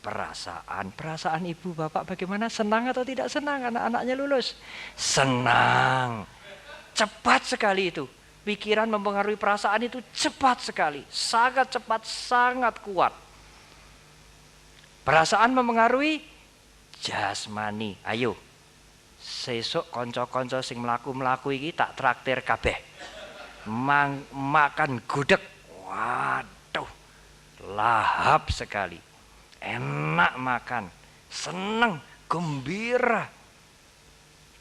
perasaan ibu bapak bagaimana? Senang atau tidak senang anak-anaknya lulus? Senang. Cepat sekali itu. Pikiran mempengaruhi perasaan itu cepat sekali. Sangat cepat, sangat kuat. Perasaan mempengaruhi jasmani. Ayo. Sesuk konco-konco sing mlaku-mlaku iki tak traktir kabeh. Makan gudeg. Waduh. Lahap sekali. Enak makan. Seneng, gembira.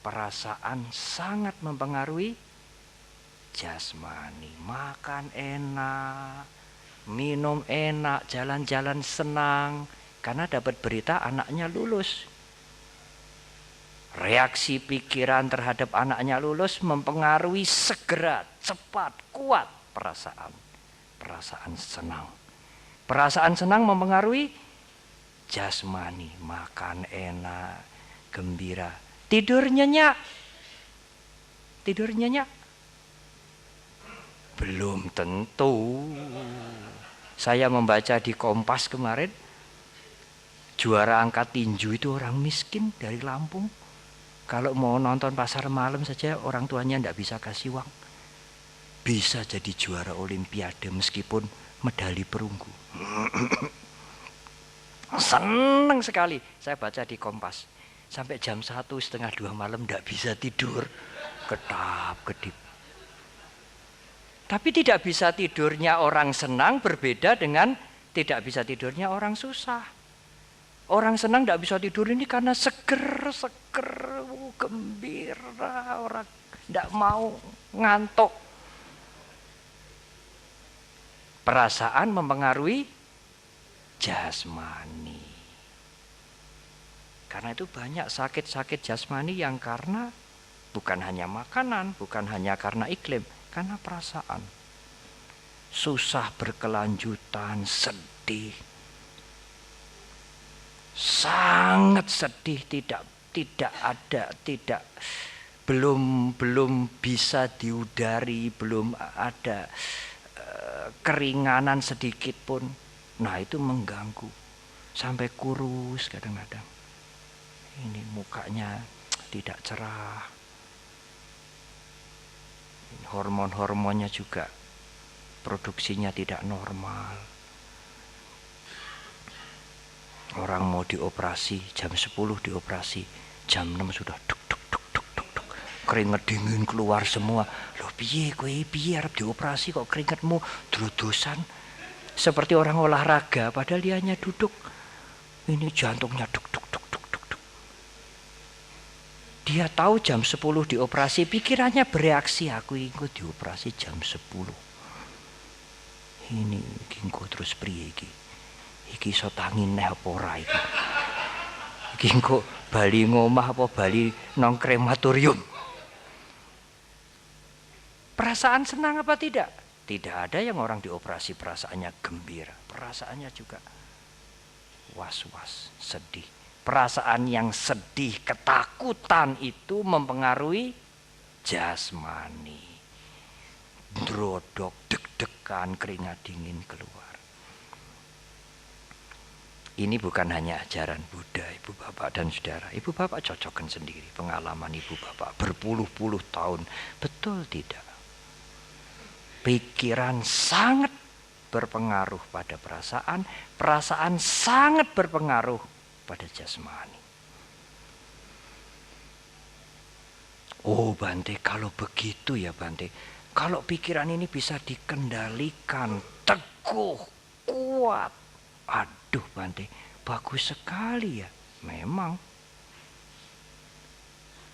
Perasaan sangat mempengaruhi jasmani. Makan enak, minum enak, jalan-jalan senang, karena dapat berita anaknya lulus. Reaksi pikiran terhadap anaknya lulus mempengaruhi segera, cepat, kuat perasaan. Perasaan senang. Perasaan senang mempengaruhi jasmani, makan enak, gembira. Tidur nyenyak. Tidur nyenyak? Belum tentu. Saya membaca di Kompas kemarin, juara angkat tinju itu orang miskin dari Lampung. Kalau mau nonton pasar malam saja orang tuanya tidak bisa kasih uang. Bisa jadi juara olimpiade meskipun medali perunggu. Senang sekali saya baca di Kompas. Sampai jam 1:30 malam tidak bisa tidur. Kedap-kedip. Tapi tidak bisa tidurnya orang senang berbeda dengan tidak bisa tidurnya orang susah. Orang senang tidak bisa tidur ini karena seger, gembira, orang tidak mau ngantuk. Perasaan mempengaruhi jasmani. Karena itu banyak sakit-sakit jasmani yang karena bukan hanya makanan, bukan hanya karena iklim, karena perasaan. Susah berkelanjutan, sedih. Sangat sedih, belum bisa diudari, belum ada keringanan sedikit pun. Nah, itu mengganggu sampai kurus kadang-kadang. Ini mukanya tidak cerah. Hormon-hormonnya juga produksinya tidak normal. Orang mau dioperasi jam 10 dioperasi, jam 6 sudah duk, keringet dingin keluar semua. Loh piye arep dioperasi kok keringetmu drodosan? Seperti orang olahraga padahal dia hanya duduk. Ini jantungnya duk. Dia tahu jam 10 dioperasi, pikirannya bereaksi, aku ingin dioperasi jam 10. Ini engko terus priye iki? Iki iso tangi neh apa ora iki? Iki engko bali ngomah apa bali nang krematorium? Perasaan senang apa tidak? Tidak ada yang orang dioperasi perasaannya gembira. Perasaannya juga was-was, sedih. Perasaan yang sedih, ketakutan itu mempengaruhi jasmani. Drodok, deg-degan, keringat dingin keluar. Ini bukan hanya ajaran Buddha, Ibu Bapak dan Saudara. Ibu Bapak cocokkan sendiri pengalaman Ibu Bapak berpuluh-puluh tahun. Betul tidak? Pikiran sangat berpengaruh pada perasaan, perasaan sangat berpengaruh pada jasmani. Oh Bante, kalau begitu ya Bante, kalau pikiran ini bisa dikendalikan, teguh, kuat, aduh Bante, bagus sekali ya. Memang.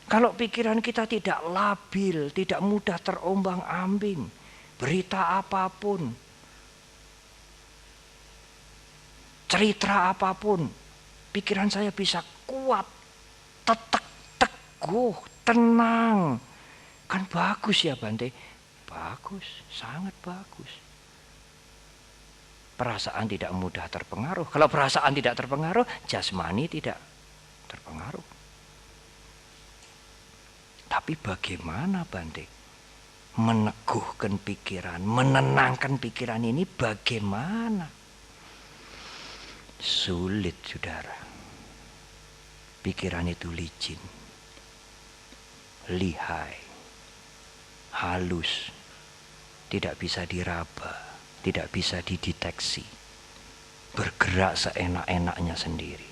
Kalau pikiran kita tidak labil, tidak mudah terombang-ambing, berita apapun, cerita apapun, pikiran saya bisa kuat, teguh, tenang. Kan bagus ya Bante? Bagus, sangat bagus. Perasaan tidak mudah terpengaruh. Kalau perasaan tidak terpengaruh, jasmani tidak terpengaruh. Tapi bagaimana Bante? Meneguhkan pikiran, menenangkan pikiran ini bagaimana? Sulit, saudara. Pikiran itu licin, lihai, halus, tidak bisa diraba. Tidak bisa dideteksi, bergerak seenak-enaknya sendiri.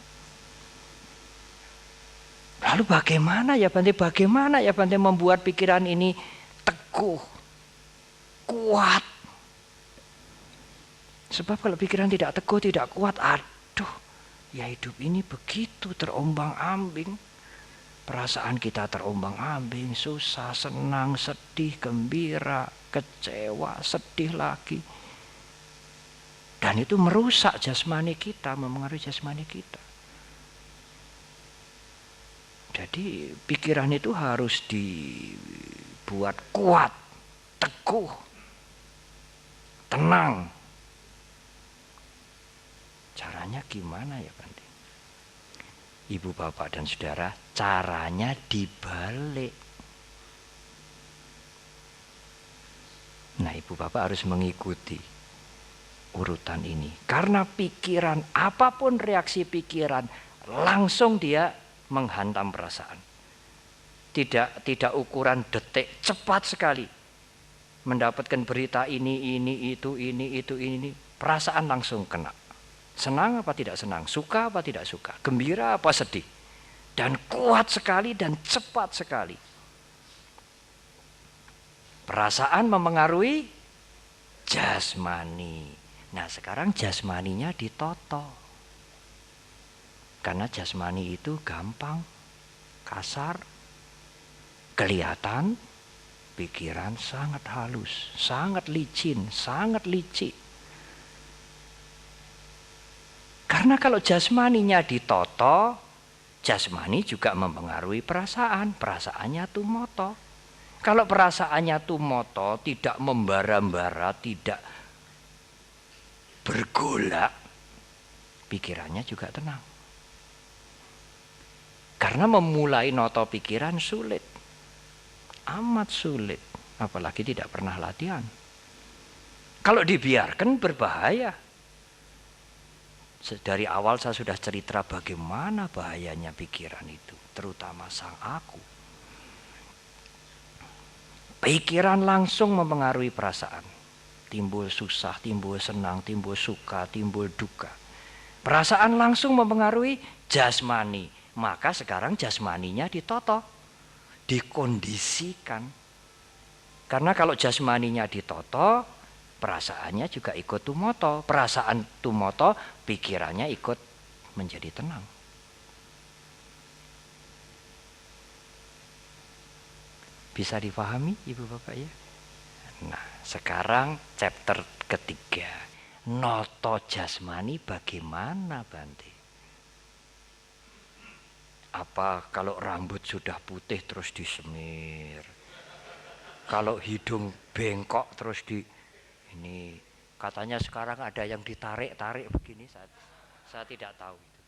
Lalu bagaimana ya Bante? Bagaimana ya Bante membuat pikiran ini teguh, kuat? Sebab kalau pikiran tidak teguh, tidak kuat, aduh, ya hidup ini begitu terombang-ambing. Perasaan kita terombang-ambing, susah, senang, sedih, gembira, kecewa, sedih lagi. Dan itu merusak jasmani kita, memengaruhi jasmani kita. Jadi pikiran itu harus dibuat kuat, teguh, tenang. Caranya gimana ya Bante? Ibu, bapak, dan saudara, caranya dibalik. Nah, ibu, bapak harus mengikuti urutan ini. Karena pikiran, apapun reaksi pikiran, langsung dia menghantam perasaan. Tidak ukuran detik, cepat sekali. Mendapatkan berita ini, itu, ini. Perasaan langsung kena. Senang apa tidak senang, suka apa tidak suka, gembira apa sedih. Dan kuat sekali dan cepat sekali. Perasaan memengaruhi jasmani. Nah, sekarang jasmaninya ditoto. Karena jasmani itu gampang, kasar, kelihatan, pikiran sangat halus, sangat licin, sangat licik. Karena kalau jasmaninya ditoto, jasmani juga mempengaruhi perasaan. Perasaannya tumoto. Kalau perasaannya tumoto, tidak membara-bara, tidak bergolak, pikirannya juga tenang. Karena memulai noto pikiran sulit. Amat sulit. Apalagi tidak pernah latihan. Kalau dibiarkan berbahaya. Dari awal saya sudah cerita bagaimana bahayanya pikiran itu, terutama sang aku. Pikiran langsung mempengaruhi perasaan. Timbul susah, timbul senang, timbul suka, timbul duka. Perasaan langsung mempengaruhi jasmani. Maka sekarang jasmaninya ditoto, dikondisikan. Karena kalau jasmaninya ditoto, perasaannya juga ikut tumoto. Perasaan tumoto, pikirannya ikut menjadi tenang. Bisa dipahami ibu bapak ya? Nah, sekarang chapter ketiga. Noto jasmani bagaimana Bante? Apa kalau rambut sudah putih terus disemir? Kalau hidung bengkok terus ini katanya sekarang ada yang ditarik-tarik begini, saya tidak tahu itu.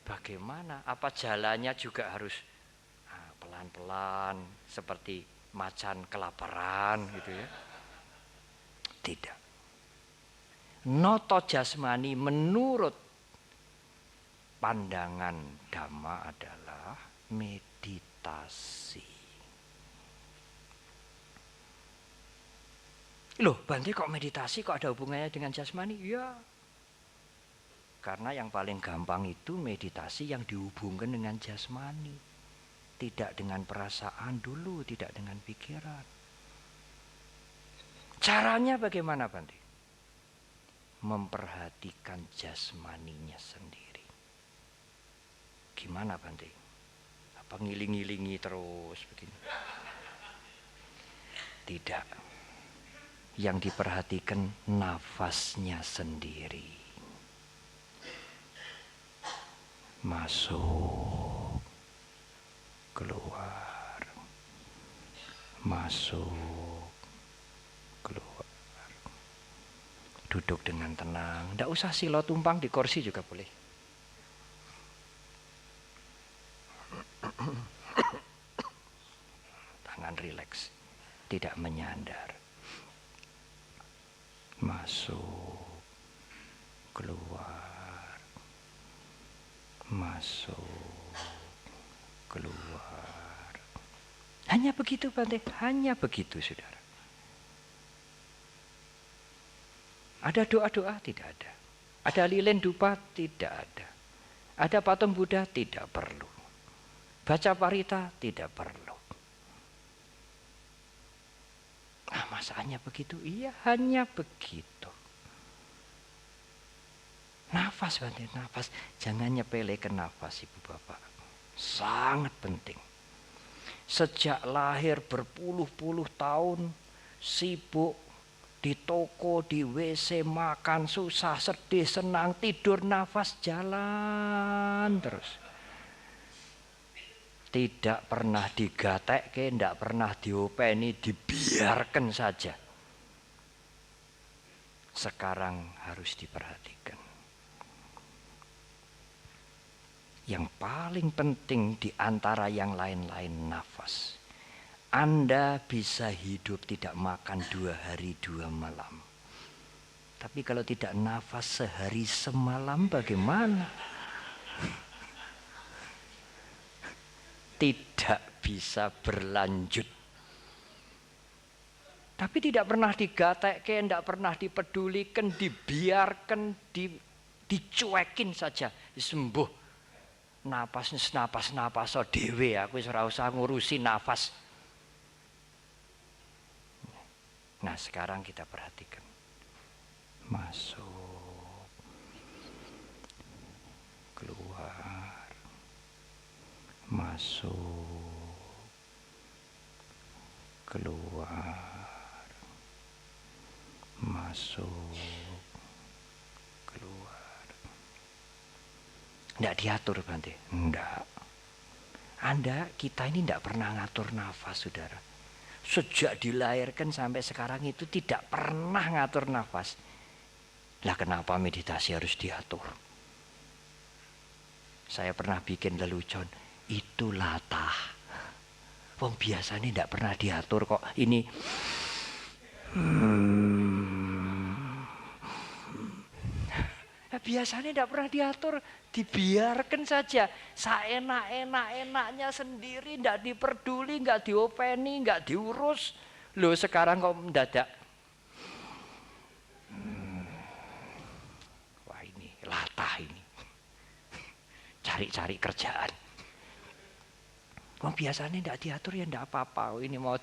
Bagaimana? Apa jalannya juga harus pelan-pelan seperti macan kelaparan gitu ya? Tidak. Noto jasmani menurut pandangan Dhamma adalah meditasi. Loh, Bante kok meditasi, kok ada hubungannya dengan jasmani? Ya, karena yang paling gampang itu meditasi yang dihubungkan dengan jasmani. Tidak dengan perasaan dulu, tidak dengan pikiran. Caranya bagaimana Bante? Memperhatikan jasmaninya sendiri. Gimana Bante? Apa ngiling-ngilingi terus begini? Tidak. Yang diperhatikan nafasnya sendiri. Masuk, keluar, masuk, keluar. Duduk dengan tenang. Tidak usah silo tumpang, di kursi juga boleh. Tangan rileks, tidak menyandar. Masuk, keluar, masuk, keluar. Hanya begitu Bante, hanya begitu saudara. Ada doa-doa? Tidak ada. Ada lilin dupa? Tidak ada. Ada patung Buddha? Tidak perlu. Baca parita? Tidak perlu. Nah, masa hanya begitu? Iya, hanya begitu. Nafas Bante, nafas. Jangan nyepelekan nafas ibu bapak. Sangat penting. Sejak lahir berpuluh-puluh tahun, sibuk di toko, di WC, makan, susah, sedih, senang, tidur, nafas jalan terus. Tidak pernah digatekke, tidak pernah diopeni, dibiarkan saja. Sekarang harus diperhatikan. Yang paling penting di antara yang lain-lain nafas. Anda bisa hidup tidak makan 2 hari 2 malam. Tapi kalau tidak nafas sehari semalam bagaimana? Tidak bisa berlanjut. Tapi tidak pernah digatekke, tidak pernah dipedulikan, dibiarkan, dicuekin saja, sembuh. Napas dhewe, aku ora usah ngurusi nafas. Nah, sekarang kita perhatikan. Masuk, keluar, masuk, keluar, masuk, keluar. Tidak diatur Bante, tidak. Kita ini tidak pernah ngatur nafas, saudara. Sejak dilahirkan sampai sekarang itu tidak pernah ngatur nafas. Lah kenapa meditasi harus diatur? Saya pernah bikin lelucon, itu latah. Wong biasanya tidak pernah diatur kok. Ini biasanya tidak pernah diatur, dibiarkan saja. Seenak-enaknya sendiri, tidak diperduli, nggak diopeni, nggak diurus. Loh sekarang kok mendadak. Wah ini latah ini. Cari-cari kerjaan. Wong biasanya tidak diatur ya tidak apa-apa. Ini mau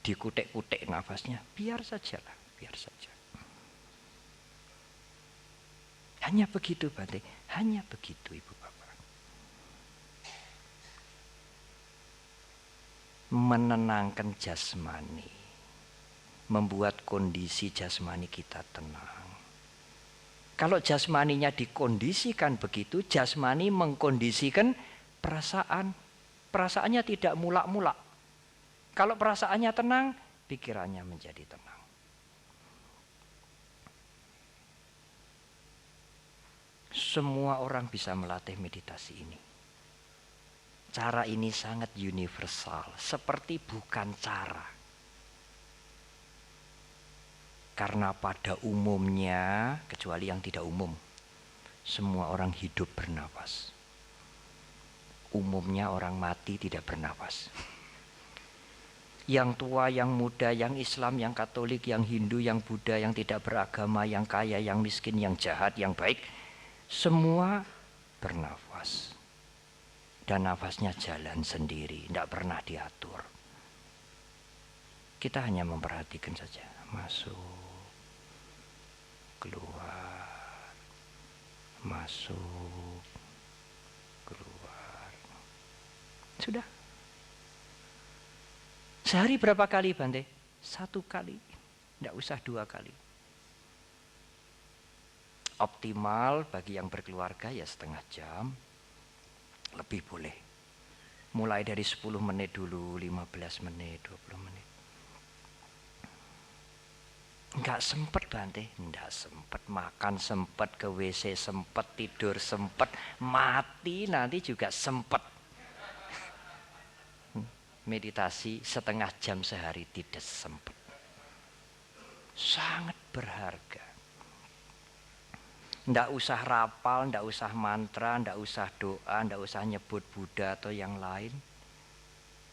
dikutek-kutek nafasnya, biar saja lah, biar saja. Hanya begitu Bante, hanya begitu Ibu Bapak. Menenangkan jasmani, membuat kondisi jasmani kita tenang. Kalau jasmaninya dikondisikan begitu, jasmani mengkondisikan perasaan. Perasaannya tidak mulak-mulak. Kalau perasaannya tenang, pikirannya menjadi tenang. Semua orang bisa melatih meditasi ini. Cara ini sangat universal, seperti bukan cara. Karena pada umumnya, kecuali yang tidak umum, semua orang hidup bernafas. Umumnya orang mati tidak bernafas. Yang tua, yang muda, yang Islam, yang Katolik, yang Hindu, yang Buddha, yang tidak beragama, yang kaya, yang miskin, yang jahat, yang baik, semua bernafas. Dan nafasnya jalan sendiri, tidak pernah diatur. Kita hanya memperhatikan saja. Masuk, keluar, masuk, keluar. Sudah. Sehari berapa kali Bante? 1 kali. Tidak usah 2 kali. Optimal bagi yang berkeluarga ya setengah jam. Lebih boleh. Mulai dari 10 menit dulu, 15 menit, 20 menit. Enggak sempet Bante, enggak sempet makan, sempet ke WC, sempet tidur, sempet mati nanti juga sempet. Meditasi setengah jam sehari tidak sempet. Sangat berharga. Ndak usah rapal, ndak usah mantra, ndak usah doa, ndak usah nyebut Buddha atau yang lain.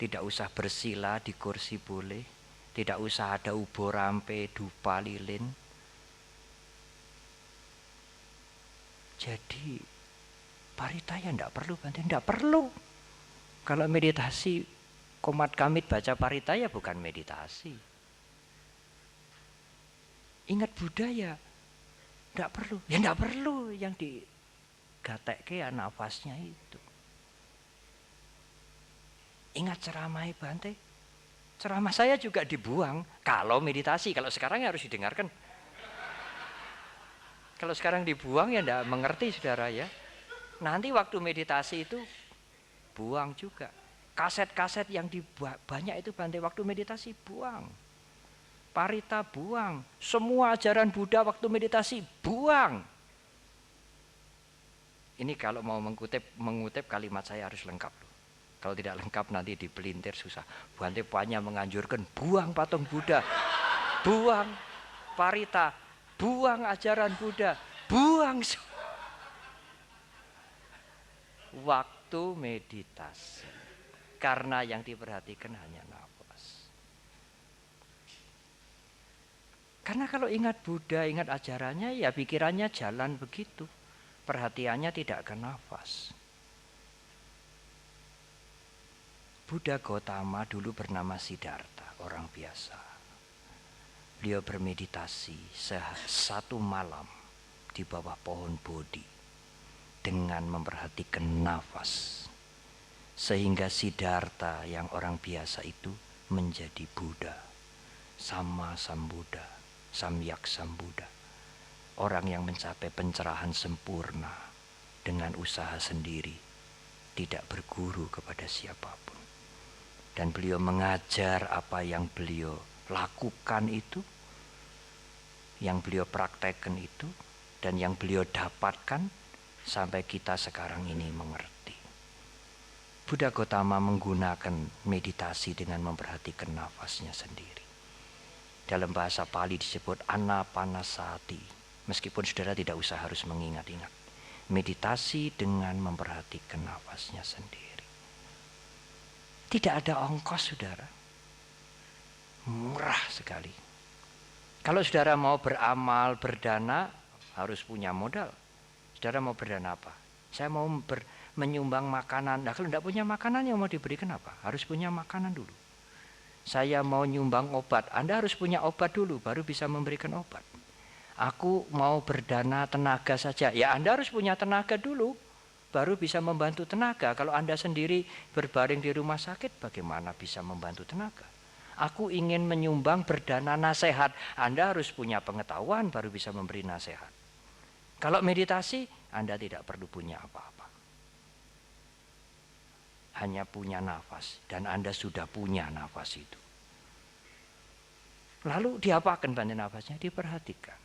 Tidak usah bersila di kursi boleh. Tidak usah ada ubo rampe, dupa lilin. Jadi paritaya ndak perlu Bante, ndak perlu. Kalau meditasi komat kamit baca paritaya bukan meditasi. Ingat Buddha ya, tidak perlu. Ya tidak perlu yang digatekke ya nafasnya itu. Ingat ceramah Bante, Ceramah saya juga dibuang kalau meditasi. Kalau sekarang ya harus didengarkan. Kalau sekarang dibuang ya tidak mengerti saudara ya. Nanti waktu meditasi itu buang juga. Kaset-kaset yang banyak itu Bante waktu meditasi buang. Parita buang. Semua ajaran Buddha waktu meditasi buang. Ini kalau mau mengutip kalimat saya harus lengkap. Kalau tidak lengkap nanti dipelintir susah. Bante Panya menganjurkan buang patung Buddha. Buang Parita. Buang ajaran Buddha. Buang. Waktu meditasi. Karena yang diperhatikan hanya nafas. Karena kalau ingat Buddha, ingat ajarannya, ya pikirannya jalan begitu. Perhatiannya tidak ke nafas. Buddha Gautama dulu bernama Siddhartha, orang biasa. Beliau bermeditasi satu malam di bawah pohon Bodhi dengan memperhatikan nafas. Sehingga Siddhartha yang orang biasa itu menjadi Buddha. Sama Sambuddha, Samyak Sambuddha. Orang yang mencapai pencerahan sempurna dengan usaha sendiri, tidak berguru kepada siapapun. Dan beliau mengajar apa yang beliau lakukan itu, yang beliau praktekkan itu, dan yang beliau dapatkan sampai kita sekarang ini mengerti. Buddha Gautama menggunakan meditasi dengan memperhatikan nafasnya sendiri. Dalam bahasa Pali disebut anapanasati. Meskipun saudara tidak usah harus mengingat-ingat. Meditasi dengan memperhatikan nafasnya sendiri. Tidak ada ongkos saudara. Murah sekali. Kalau saudara mau beramal, berdana, harus punya modal. Saudara mau berdana apa? Saya mau menyumbang makanan. Nah kalau tidak punya makanan yang mau diberikan apa? Harus punya makanan dulu. Saya mau nyumbang obat. Anda harus punya obat dulu, baru bisa memberikan obat. Aku mau berdana tenaga saja. Ya Anda harus punya tenaga dulu, baru bisa membantu tenaga. Kalau Anda sendiri berbaring di rumah sakit, bagaimana bisa membantu tenaga? Aku ingin menyumbang berdana nasihat. Anda harus punya pengetahuan, baru bisa memberi nasihat. Kalau meditasi, Anda tidak perlu punya apa-apa. Hanya punya nafas, dan Anda sudah punya nafas itu. Lalu diapakan Bante nafasnya? Diperhatikan.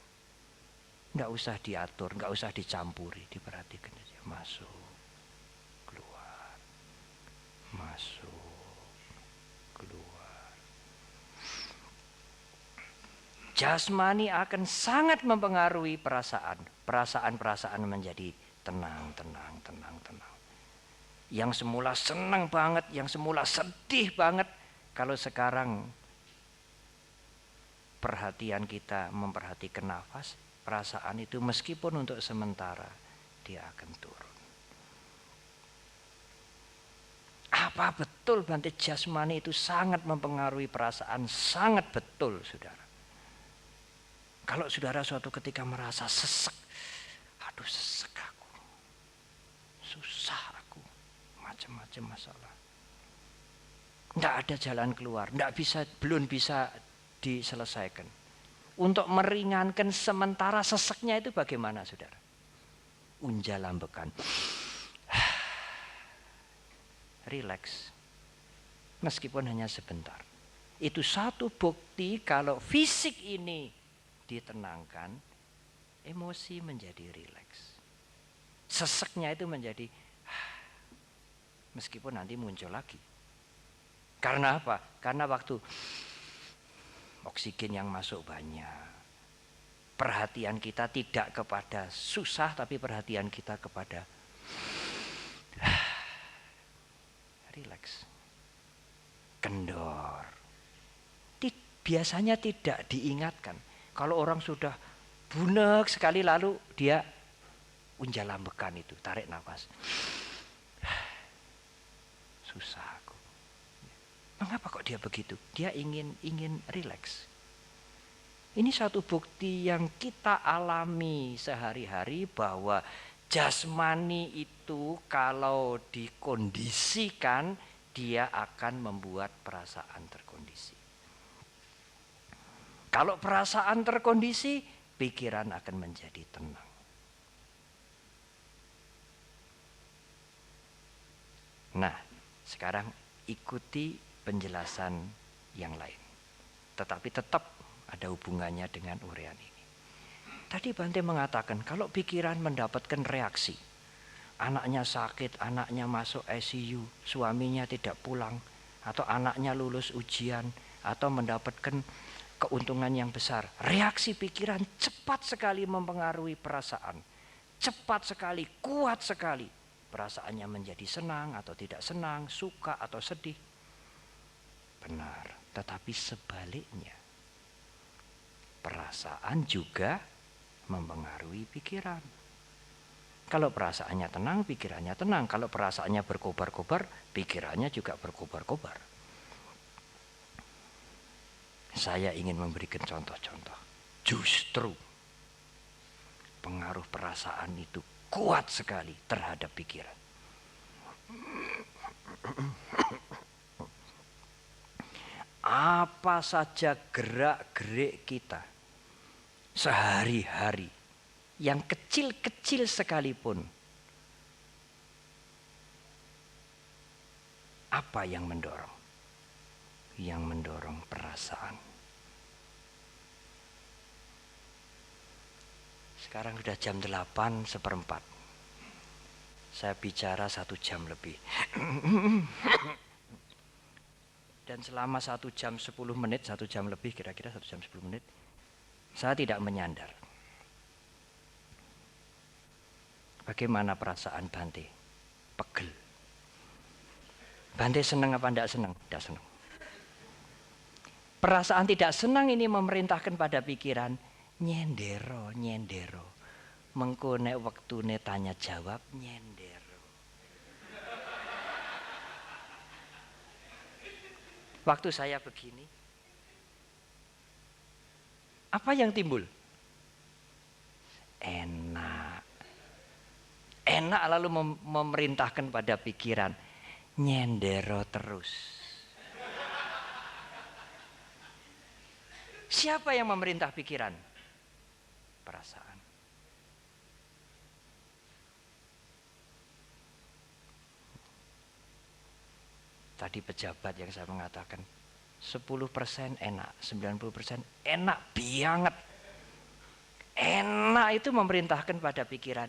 Nggak usah diatur, nggak usah dicampuri, diperhatikan saja. Masuk, keluar, masuk, keluar. Jasmani akan sangat mempengaruhi perasaan. Perasaan-perasaan menjadi tenang, tenang, tenang, tenang. Yang semula senang banget, yang semula sedih banget, kalau sekarang perhatian kita memperhatikan nafas, perasaan itu meskipun untuk sementara dia akan turun. Apa betul Bante jasmani itu sangat mempengaruhi perasaan? Sangat betul saudara. Kalau saudara suatu ketika merasa sesek, aduh sesek aku, susah aku, macam-macam masalah, tidak ada jalan keluar, belum bisa diselesaikan. Untuk meringankan sementara seseknya itu bagaimana saudara? Unjalambekan, relax, meskipun hanya sebentar. Itu satu bukti kalau fisik ini ditenangkan, emosi menjadi rileks. Seseknya itu menjadi meskipun nanti muncul lagi. Karena apa? Karena waktu oksigen yang masuk banyak, perhatian kita tidak kepada susah, tapi perhatian kita kepada rileks, kendor. Biasanya tidak diingatkan. Kalau orang sudah bunek sekali lalu dia unjalambekan itu, tarik nafas. Susah aku. Mengapa kok dia begitu? Dia ingin rileks. Ini satu bukti yang kita alami sehari-hari bahwa jasmani itu kalau dikondisikan dia akan membuat perasaan terkondisi. Kalau perasaan terkondisi, pikiran akan menjadi tenang. Nah, sekarang ikuti penjelasan yang lain. Tetapi tetap ada hubungannya dengan uraian ini. Tadi Bante mengatakan kalau pikiran mendapatkan reaksi, anaknya sakit, anaknya masuk ICU, suaminya tidak pulang, atau anaknya lulus ujian, atau mendapatkan keuntungan yang besar. Reaksi pikiran cepat sekali mempengaruhi perasaan. Cepat sekali, kuat sekali. Perasaannya menjadi senang atau tidak senang, suka atau sedih. Benar, tetapi sebaliknya. Perasaan juga mempengaruhi pikiran. Kalau perasaannya tenang, pikirannya tenang. Kalau perasaannya berkobar-kobar, pikirannya juga berkobar-kobar. Saya ingin memberikan contoh-contoh. Justru pengaruh perasaan itu kuat sekali terhadap pikiran. Apa saja gerak-gerik kita sehari-hari, yang kecil-kecil sekalipun, apa yang mendorong? Yang mendorong perasaan. Sekarang sudah jam 8:15. Saya bicara 1 jam lebih. Dan selama 1 jam 10 menit, 1 jam lebih, kira-kira 1 jam 10 menit, saya tidak menyandar. Bagaimana perasaan Bante? Pegel. Bante senang apa tidak senang? Tidak senang. Perasaan tidak senang ini memerintahkan pada pikiran, nyendero. Mengko nek wektune tanya jawab, nyendero. Waktu saya begini, apa yang timbul? Enak. Enak lalu memerintahkan pada pikiran, nyendero terus. Siapa yang memerintah pikiran? Perasaan. Tadi pejabat yang saya mengatakan 10% enak, 90% enak banget. Enak itu memerintahkan pada pikiran,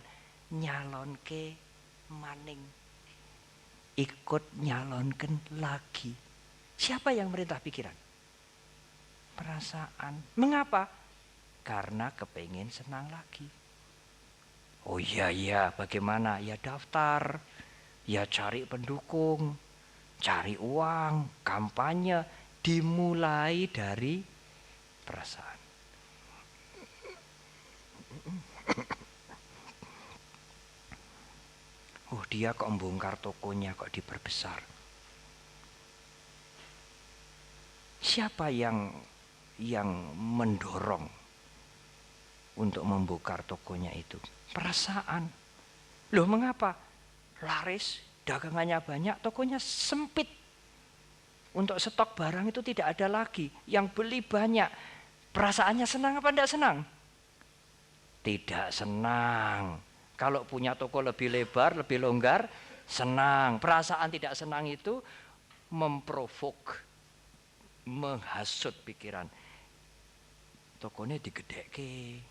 nyalonke maning, ikut nyalonkan lagi. Siapa yang merintah pikiran? Perasaan. Mengapa? Karena kepengen senang lagi. Oh iya, bagaimana? Ya daftar, ya cari pendukung, cari uang, kampanye, dimulai dari perasaan. Oh dia kok membongkar tokonya, kok diperbesar. Siapa yang mendorong untuk membongkar tokonya itu? Perasaan. Loh mengapa? Laris, dagangannya banyak, tokonya sempit. Untuk stok barang itu tidak ada lagi. Yang beli banyak. Perasaannya senang apa tidak senang? Tidak senang. Kalau punya toko lebih lebar, lebih longgar, senang. Perasaan tidak senang itu memprovok, menghasut pikiran. Tokonya digedhekke.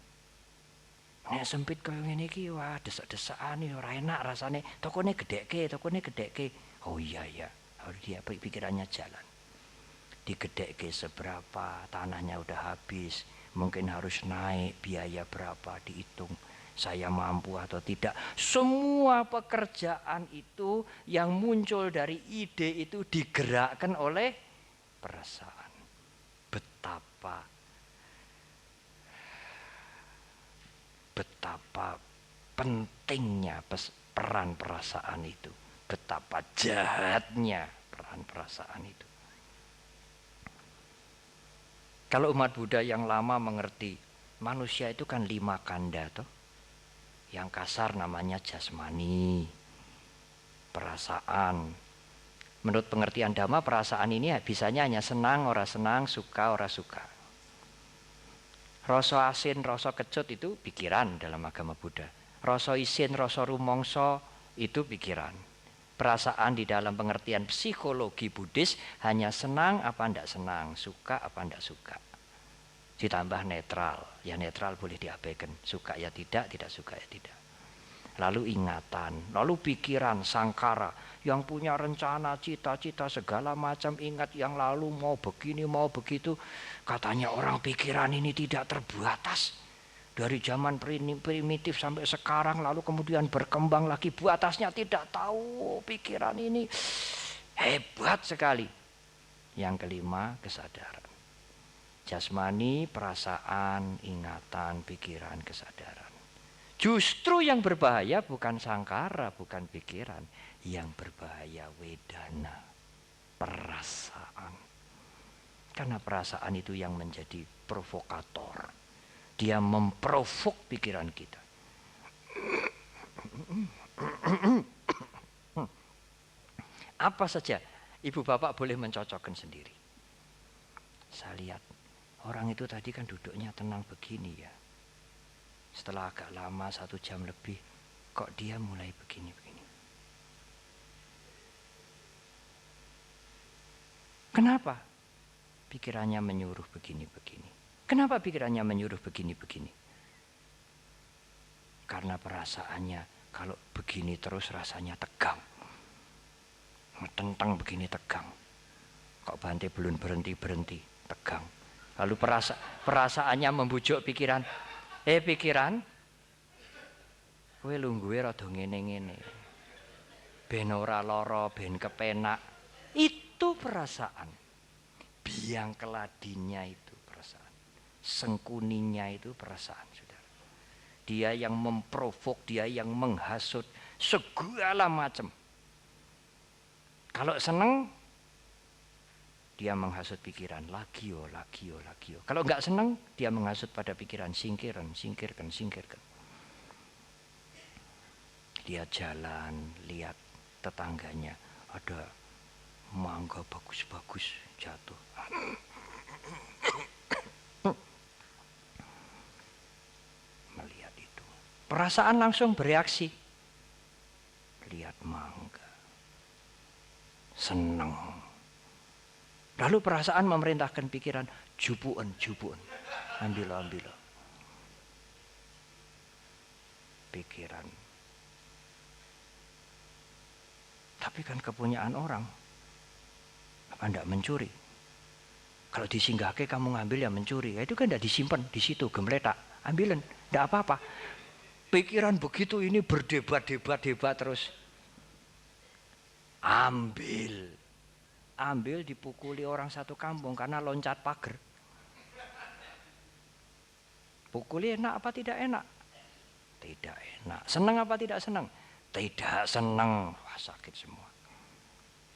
Nek sempit kaya ngene iki, wah desek-desekan ora enak rasane. Tokone gedhekke. Oh iya. Harus dia pikirannya jalan. Digedhekke seberapa, tanahnya udah habis, mungkin harus naik biaya berapa, dihitung. Saya mampu atau tidak. Semua pekerjaan itu yang muncul dari ide itu digerakkan oleh perasaan. Betapa pentingnya peran perasaan itu. Betapa jahatnya peran perasaan itu. Kalau umat Buddha yang lama mengerti, manusia itu kan 5 kanda toh. Yang kasar namanya jasmani, perasaan. Menurut pengertian Dhamma, perasaan ini bisanya hanya senang, ora senang, suka, ora suka. Rasa asin, rasa kecut itu pikiran dalam agama Buddha. Rasa isin, rasa rumangsa itu pikiran. Perasaan di dalam pengertian psikologi Buddhis hanya senang apa ndak senang, suka apa ndak suka. Ditambah netral, ya netral boleh diabaikan, suka ya tidak, tidak suka ya tidak. Lalu ingatan, lalu pikiran, sangkara, yang punya rencana, cita-cita, segala macam ingat yang lalu mau begini, mau begitu. Katanya orang pikiran ini tidak terbatas. Dari zaman primitif sampai sekarang, lalu kemudian berkembang lagi. Batasnya tidak tahu, pikiran ini hebat sekali. Yang kelima, kesadaran. Jasmani, perasaan, ingatan, pikiran, kesadaran. Justru yang berbahaya bukan sangkara, bukan pikiran. Yang berbahaya wedana, perasaan. Karena perasaan itu yang menjadi provokator. Dia memprovok pikiran kita. Apa saja, ibu bapak boleh mencocokkan sendiri. Saya lihat, orang itu tadi kan duduknya tenang begini ya. Setelah agak lama 1 jam lebih, kok dia mulai begini-begini. Kenapa? Pikirannya menyuruh begini-begini. Kenapa pikirannya menyuruh begini-begini? Karena perasaannya kalau begini terus rasanya tegang. Tentang begini tegang. Kok Bante belum berhenti-berhenti, tegang. Lalu perasaannya membujuk pikiran. Pikiran, kowe lungguhe rada ngene-ngene. Ben ora lara, ben kepenak. Itu perasaan. Biang keladinya itu perasaan. Sengkuninya itu perasaan, saudara. Dia yang memprovok, dia yang menghasut segala macam. Kalau senang, dia menghasut pikiran, lagi yo. Kalau nggak senang, dia menghasut pada pikiran, singkirkan. Dia jalan, lihat tetangganya, ada mangga bagus-bagus jatuh. Melihat itu, perasaan langsung bereaksi. Lihat mangga, senang. Lalu perasaan memerintahkan pikiran, jupuan. Ambil. Pikiran. Tapi kan kepunyaan orang. Apa enggak mencuri? Kalau disinggahke kamu ngambil ya mencuri. Ya itu kan enggak disimpan di situ, gemeletak. Ambilan, enggak apa-apa. Pikiran begitu ini berdebat terus. Ambil dipukuli orang satu kampung karena loncat pagar. Pukuli enak apa tidak enak? Tidak enak. Senang apa tidak senang? Tidak senang. Wah, sakit semua.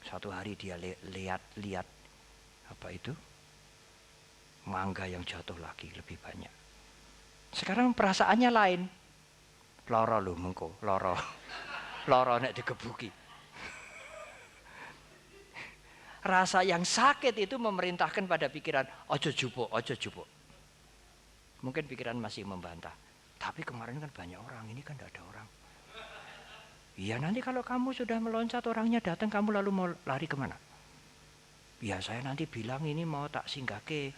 Satu hari dia lihat apa itu? Mangga yang jatuh lagi lebih banyak. Sekarang perasaannya lain. Loro lho mengko, loro. Loro nek digebuki. Rasa yang sakit itu memerintahkan pada pikiran, ojo jupuk. Mungkin pikiran masih membantah. Tapi kemarin kan banyak orang, ini kan tidak ada orang. Iya, nanti kalau kamu sudah meloncat, orangnya datang, kamu lalu mau lari kemana? Ya saya nanti bilang ini mau tak singgahke.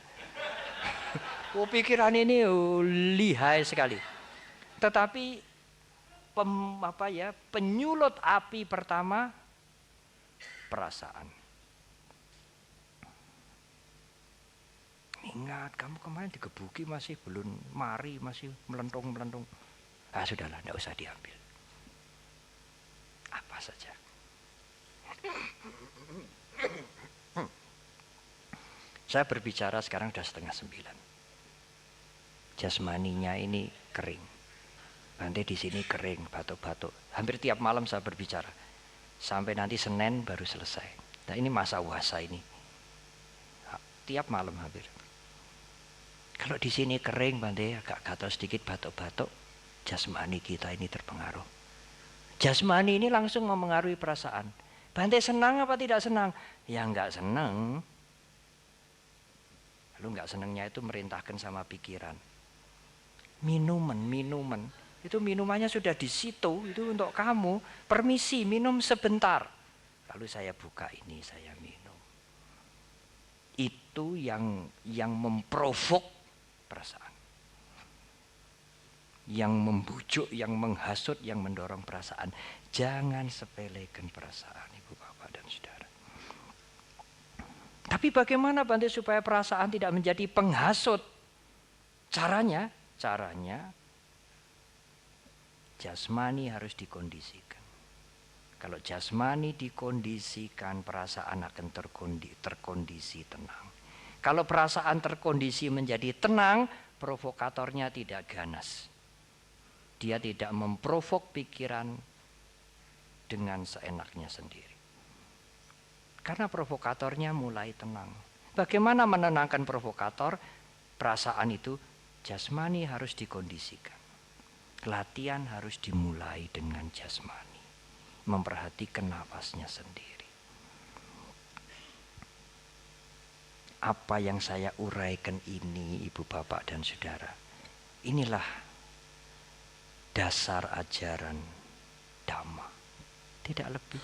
Pikiran ini lihai sekali. Tetapi penyulut api pertama perasaan. Ingat, kamu kemarin digebuki masih belum mari, masih melentung. Sudahlah, tidak usah diambil. Apa saja. Saya berbicara sekarang sudah 8:30. Jasmaninya ini kering. Bante di sini kering, batuk-batuk. Hampir tiap malam saya berbicara. Sampai nanti Senin baru selesai. Nah ini masa puasa ini. Tiap malam hampir. Kalau di sini kering, Bante, agak gatal sedikit, batuk-batuk, jasmani kita ini terpengaruh. Jasmani ini langsung memengaruhi perasaan. Bante senang apa tidak senang? Ya enggak senang. Lalu enggak senangnya itu merintahkan sama pikiran. Minuman. Itu minumannya sudah di situ, itu untuk kamu. Permisi, minum sebentar. Lalu saya buka ini, saya minum. Itu yang memprovok perasaan. Yang membujuk, yang menghasut, yang mendorong perasaan. Jangan sepelekan perasaan, Ibu, Bapak, dan Saudara. Tapi bagaimana Bante supaya perasaan tidak menjadi penghasut? Caranya jasmani harus dikondisikan. Kalau jasmani dikondisikan, perasaan akan terkondisi tenang. Kalau perasaan terkondisi menjadi tenang, provokatornya tidak ganas. Dia tidak memprovok pikiran dengan seenaknya sendiri. Karena provokatornya mulai tenang. Bagaimana menenangkan provokator? Perasaan itu jasmani harus dikondisikan. Latihan harus dimulai dengan jasmani. Memperhatikan nafasnya sendiri. Apa yang saya uraikan ini, Ibu, Bapak, dan Saudara, inilah dasar ajaran Dhamma. Tidak lebih.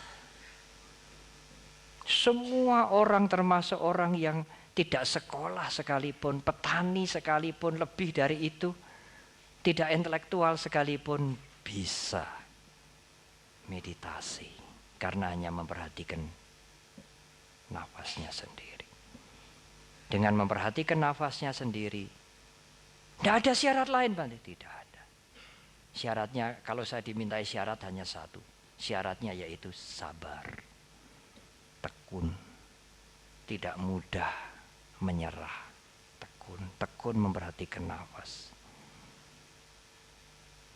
Semua orang, termasuk orang yang tidak sekolah sekalipun, petani sekalipun, lebih dari itu, tidak intelektual sekalipun, bisa meditasi karena hanya memperhatikan nafasnya sendiri. Dengan memperhatikan nafasnya sendiri, tidak ada syarat lain, Bante. Tidak ada. Syaratnya, kalau saya dimintai syarat hanya satu. Syaratnya yaitu sabar, tekun, tidak mudah menyerah, tekun memperhatikan nafas.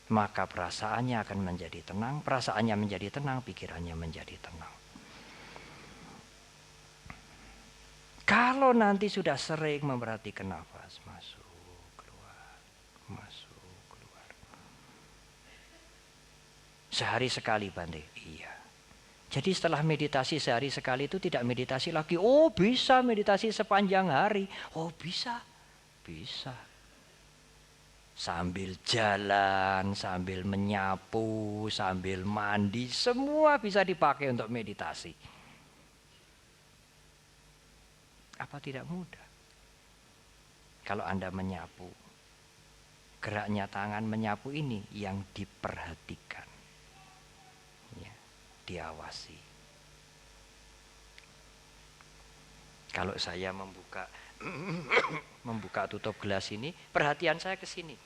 Maka perasaannya akan menjadi tenang. Perasaannya menjadi tenang, pikirannya menjadi tenang. Kalau nanti sudah sering memperhatikan nafas, masuk, keluar, masuk, keluar. Sehari sekali, Bante? Iya. Jadi setelah meditasi sehari sekali itu tidak meditasi lagi. Oh, bisa meditasi sepanjang hari. Oh, bisa. Bisa. Sambil jalan, sambil menyapu, sambil mandi, semua bisa dipakai untuk meditasi. Apa tidak mudah? Kalau Anda menyapu, geraknya tangan menyapu ini yang diperhatikan, ya, diawasi. Kalau saya membuka tutup gelas ini, perhatian saya ke sini.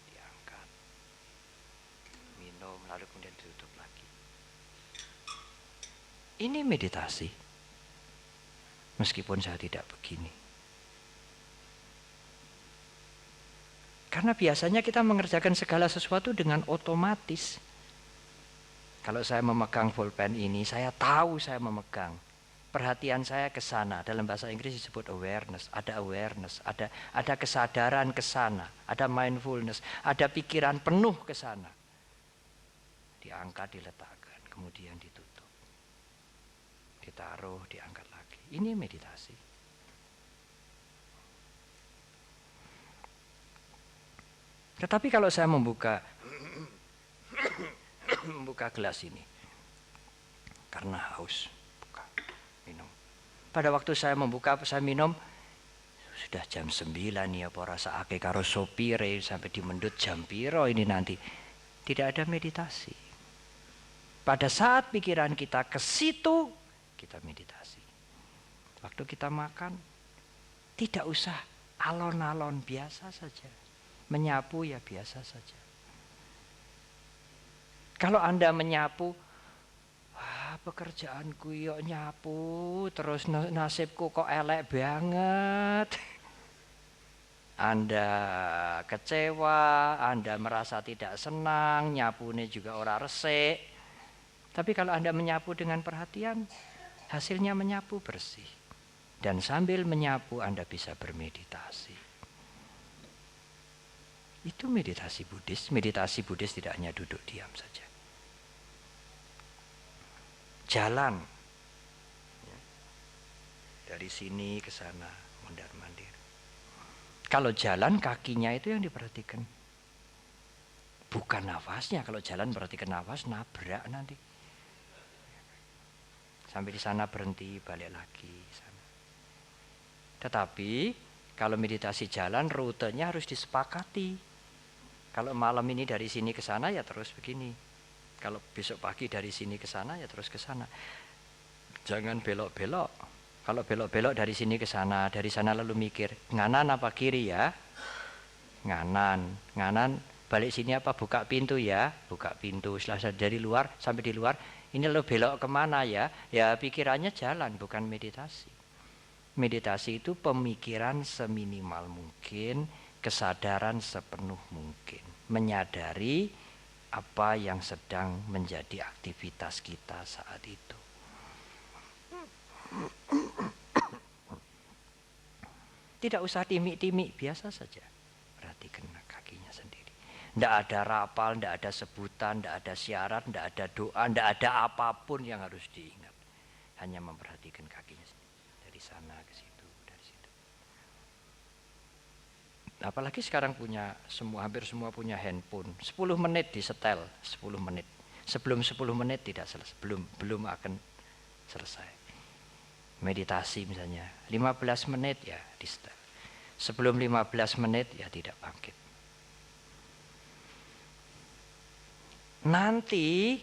Diangkat, minum, lalu kemudian ditutup lagi. Ini meditasi. Meskipun saya tidak begini. Karena biasanya kita mengerjakan segala sesuatu dengan otomatis. Kalau saya memegang pulpen ini, saya tahu saya memegang. Perhatian saya ke sana. Dalam bahasa Inggris disebut awareness. Ada awareness, ada kesadaran ke sana, ada mindfulness, ada pikiran penuh ke sana. Diangkat, diletakkan, kemudian ditutup. Ditaruh, diangkat lagi. Ini meditasi. Tetapi kalau saya membuka gelas ini karena haus, buka, minum. Pada waktu saya membuka, saya minum, sudah jam 9 ya, apa rasa ake karo sopire sampai dimendut jam piro ini nanti. Tidak ada meditasi. Pada saat pikiran kita ke situ, kita meditasi. Waktu kita makan, tidak usah alon-alon, biasa saja. Menyapu ya biasa saja. Kalau Anda menyapu, wah, pekerjaanku yuk nyapu, terus nasibku kok elek banget. Anda kecewa, Anda merasa tidak senang, nyapune juga ora resik. Tapi kalau Anda menyapu dengan perhatian, hasilnya menyapu bersih. Dan sambil menyapu Anda bisa bermeditasi. Itu meditasi Buddhis. Meditasi Buddhis tidak hanya duduk diam saja. Jalan. Dari sini ke sana, mondar-mandir. Kalau jalan kakinya itu yang diperhatikan. Bukan nafasnya. Kalau jalan perhatikan nafas, nabrak nanti. Sampai di sana berhenti, balik lagi sana. Tetapi kalau meditasi jalan, rutenya harus disepakati. Kalau malam ini dari sini ke sana ya terus begini. Kalau besok pagi dari sini ke sana ya terus ke sana. Jangan belok-belok. Kalau belok-belok dari sini ke sana, dari sana lalu mikir, nganan apa kiri ya? Nganan. Nganan balik sini apa buka pintu ya? Buka pintu. Setelah dari luar sampai di luar, ini lo belok kemana ya? Ya pikirannya jalan, bukan meditasi. Meditasi itu pemikiran seminimal mungkin, kesadaran sepenuh mungkin. Menyadari apa yang sedang menjadi aktivitas kita saat itu. Tidak usah timik-timik, biasa saja. Perhatikan kakinya sendiri. Tidak ada rapal, tidak ada sebutan, tidak ada syarat, tidak ada doa, tidak ada apapun yang harus diingat. Hanya memperhatikan kakinya sendiri. Dari sana ke situ, dari situ. Apalagi sekarang hampir semua punya handphone. 10 menit disetel, 10 menit. Sebelum 10 menit tidak selesai, belum akan selesai. Meditasi misalnya 15 menit ya di setel. Sebelum 15 menit ya tidak bangkit. Nanti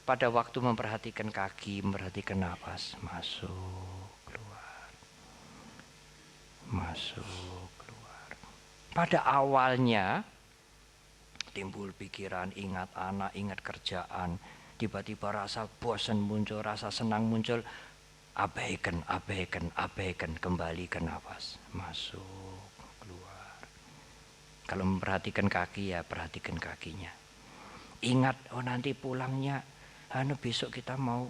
pada waktu memperhatikan kaki, memperhatikan nafas, masuk, keluar. Masuk, keluar. Pada awalnya timbul pikiran, ingat anak, ingat kerjaan, tiba-tiba rasa bosan muncul, rasa senang muncul. Abaikan, kembali ke nafas, masuk, keluar. Kalau memperhatikan kaki ya perhatikan kakinya. Ingat, oh nanti pulangnya, besok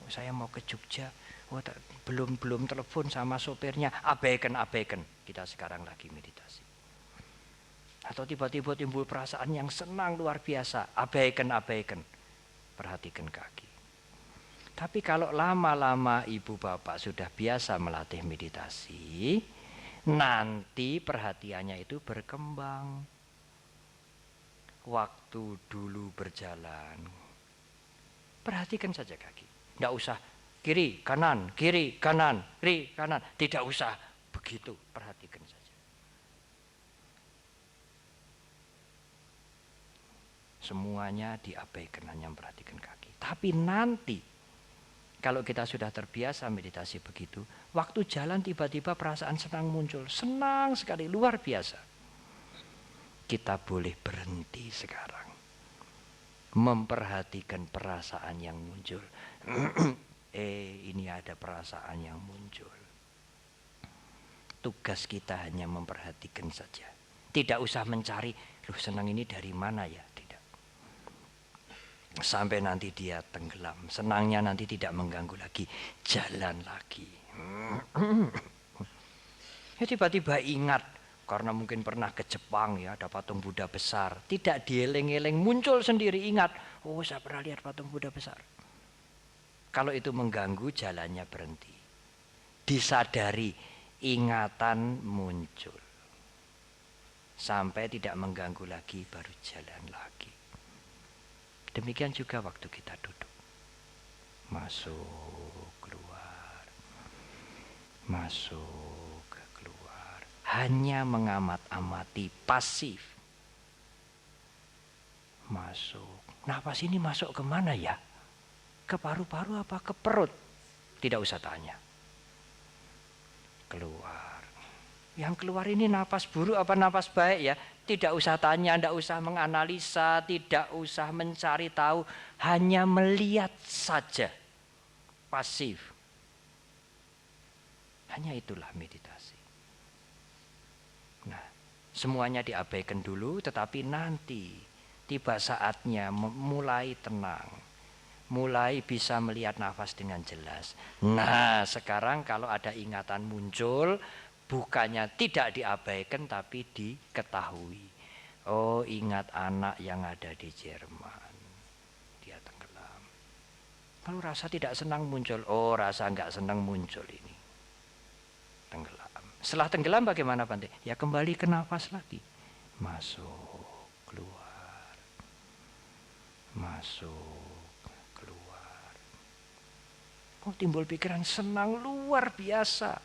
saya mau ke Jogja. Oh belum telepon sama sopirnya. Abaikan. Kita sekarang lagi meditasi. Atau tiba-tiba timbul perasaan yang senang luar biasa. Abaikan. Perhatikan kaki. Tapi kalau lama-lama ibu bapak sudah biasa melatih meditasi, nanti perhatiannya itu berkembang. Waktu dulu berjalan, perhatikan saja kaki. Tidak usah kiri, kanan, kiri, kanan. Tidak usah begitu, perhatikan saja. Semuanya diabaikan, hanya memperhatikan kaki. Tapi nanti kalau kita sudah terbiasa meditasi begitu, waktu jalan tiba-tiba perasaan senang muncul. Senang sekali, luar biasa. Kita boleh berhenti sekarang. Memperhatikan perasaan yang muncul. Ini ada perasaan yang muncul. Tugas kita hanya memperhatikan saja. Tidak usah mencari, senang ini dari mana ya? Sampai nanti dia tenggelam. Senangnya nanti tidak mengganggu lagi. Jalan lagi. Ya tiba-tiba ingat. Karena mungkin pernah ke Jepang ya. Ada patung Buddha besar. Tidak dieling-eling. Muncul sendiri ingat. Oh saya pernah lihat patung Buddha besar. Kalau itu mengganggu jalannya berhenti. Disadari. Ingatan muncul. Sampai tidak mengganggu lagi. Baru jalan lagi. Demikian juga waktu kita duduk. Masuk, keluar. Masuk, keluar. Hanya mengamat-amati pasif. Masuk. Napas ini masuk kemana ya? Ke paru-paru apa ke perut? Tidak usah tanya. Keluar. Yang keluar ini napas buruk apa napas baik ya? Tidak usah tanya, tidak usah menganalisa, tidak usah mencari tahu. Hanya melihat saja. Pasif. Hanya itulah meditasi. Nah, semuanya diabaikan dulu, tetapi nanti tiba saatnya mulai tenang. Mulai bisa melihat nafas dengan jelas. Nah, sekarang kalau ada ingatan muncul, bukannya tidak diabaikan tapi diketahui. Oh ingat anak yang ada di Jerman. Dia tenggelam. Lalu rasa tidak senang muncul. Oh rasa enggak senang muncul ini. Tenggelam. Setelah tenggelam bagaimana Bante? Ya kembali ke nafas lagi. Masuk, keluar. Masuk, keluar. Oh, timbul pikiran senang luar biasa.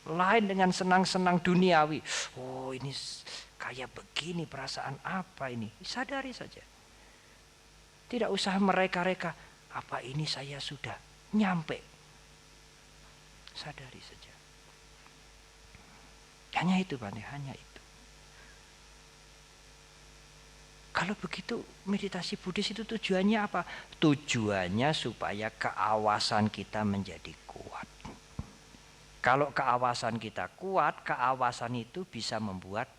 Lain dengan senang-senang duniawi. Oh, ini kayak begini, perasaan apa ini? Sadari saja. Tidak usah mereka-reka. Apa ini saya sudah nyampe? Sadari saja. Hanya itu Bante, hanya itu. Kalau begitu meditasi Buddhis itu tujuannya apa? Tujuannya supaya keawasan kita menjadi kuat. Kalau keawasan kita kuat, keawasan itu bisa membuat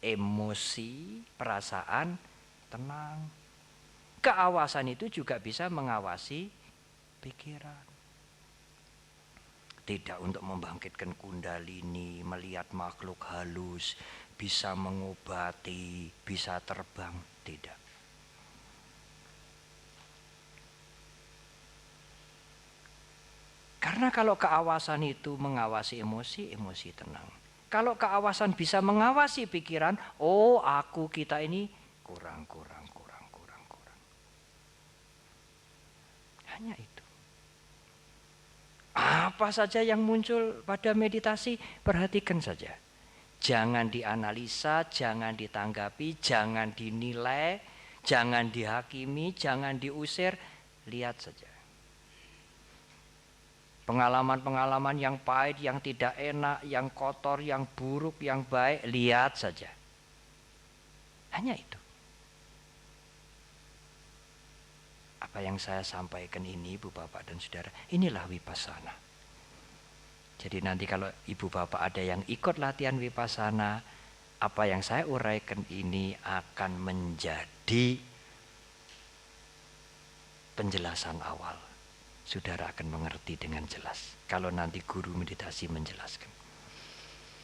emosi, perasaan tenang. Keawasan itu juga bisa mengawasi pikiran. Tidak untuk membangkitkan kundalini, melihat makhluk halus, bisa mengobati, bisa terbang. Tidak. Karena kalau keawasan itu mengawasi emosi, emosi tenang. Kalau keawasan bisa mengawasi pikiran, oh aku kita ini kurang. Hanya itu. Apa saja yang muncul pada meditasi, perhatikan saja. Jangan dianalisa, jangan ditanggapi, jangan dinilai, jangan dihakimi, jangan diusir, lihat saja. Pengalaman-pengalaman yang pahit, yang tidak enak, yang kotor, yang buruk, yang baik, lihat saja. Hanya itu. Apa yang saya sampaikan ini, Ibu Bapak dan Saudara, inilah Vipassana. Jadi nanti kalau Ibu Bapak ada yang ikut latihan Vipassana, apa yang saya uraikan ini akan menjadi penjelasan awal. Saudara akan mengerti dengan jelas kalau nanti guru meditasi menjelaskan.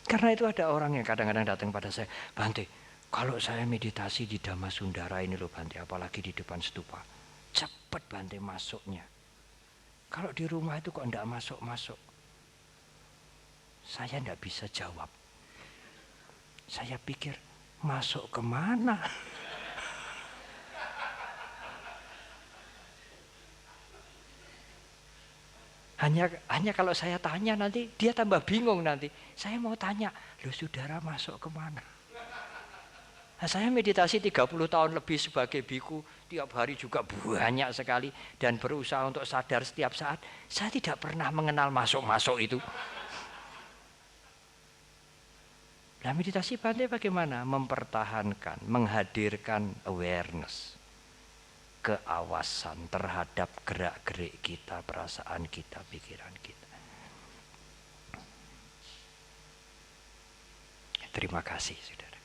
Karena itu ada orang yang kadang-kadang datang pada saya, Bante, kalau saya meditasi di Dhammasundara ini loh Bante, apalagi di depan stupa, cepat Bante masuknya. Kalau di rumah itu kok enggak masuk-masuk. Saya enggak bisa jawab. Saya pikir, masuk kemana? Hanya kalau saya tanya nanti, dia tambah bingung nanti. Saya mau tanya, loh saudara masuk kemana? Nah, saya meditasi 30 tahun lebih sebagai biku, tiap hari juga banyak sekali dan berusaha untuk sadar setiap saat. Saya tidak pernah mengenal masuk-masuk itu. Nah, meditasi Bante bagaimana? Mempertahankan, menghadirkan awareness, keawasan terhadap gerak-gerik kita, perasaan kita, pikiran kita. Terima kasih, saudara.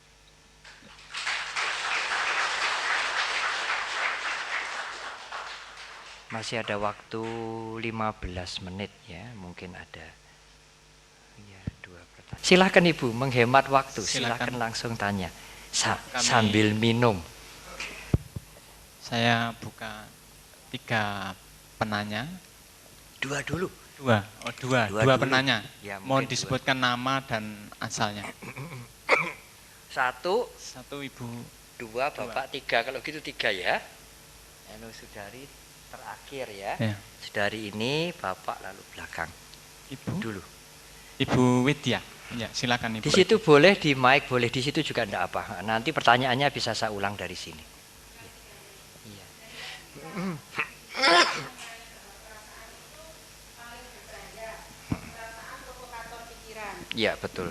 Masih ada waktu 15 menit ya, mungkin ada ya, 2 pertanyaan. Silakan Ibu, menghemat waktu. Silakan langsung tanya sambil minum. Saya buka 3 penanya. 2 dulu. 2 penanya. Ya, mohon disebutkan 2 nama dan asalnya. 1 Ibu. 2 Bapak, 3. Kalau gitu 3 ya. Lalu Saudari terakhir ya. Saudari ini Bapak lalu belakang. Ibu dulu. Ibu Widya. Ya, silakan Ibu. Di situ boleh di mic, boleh di situ juga enggak apa. Nanti pertanyaannya bisa saya ulang dari sini. Iya. Iya, betul.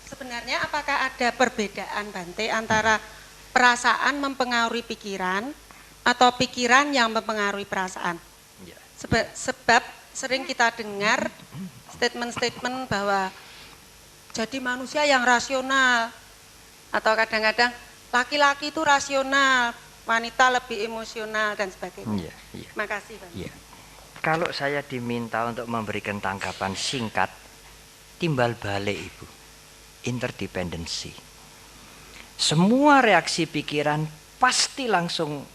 Sebenarnya apakah ada perbedaan Bante antara perasaan mempengaruhi pikiran atau pikiran yang mempengaruhi perasaan? Ya. Sebab sering kita dengar statement-statement bahwa jadi manusia yang rasional, atau kadang-kadang laki-laki itu rasional, wanita lebih emosional dan sebagainya. Ya. Terima kasih Bante. Ya. Kalau saya diminta untuk memberikan tanggapan singkat, timbal balik Ibu, interdependensi. Semua reaksi pikiran pasti langsung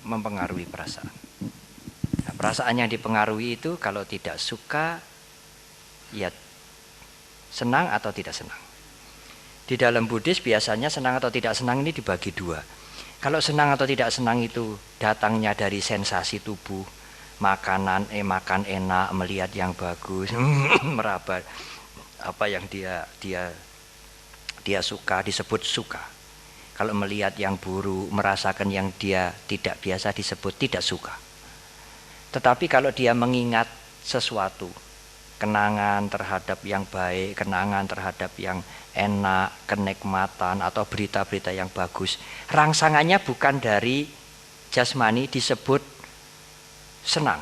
mempengaruhi perasaan. Nah, perasaan yang dipengaruhi itu kalau tidak suka ya senang atau tidak senang. Di dalam Buddhis biasanya senang atau tidak senang ini dibagi dua. Kalau senang atau tidak senang itu datangnya dari sensasi tubuh, makanan, makan enak, melihat yang bagus, meraba apa yang dia suka disebut suka. Kalau melihat yang buruk, merasakan yang dia tidak biasa disebut tidak suka. Tetapi kalau dia mengingat sesuatu, kenangan terhadap yang baik, kenangan terhadap yang enak, kenikmatan atau berita-berita yang bagus, rangsangannya bukan dari jasmani disebut senang.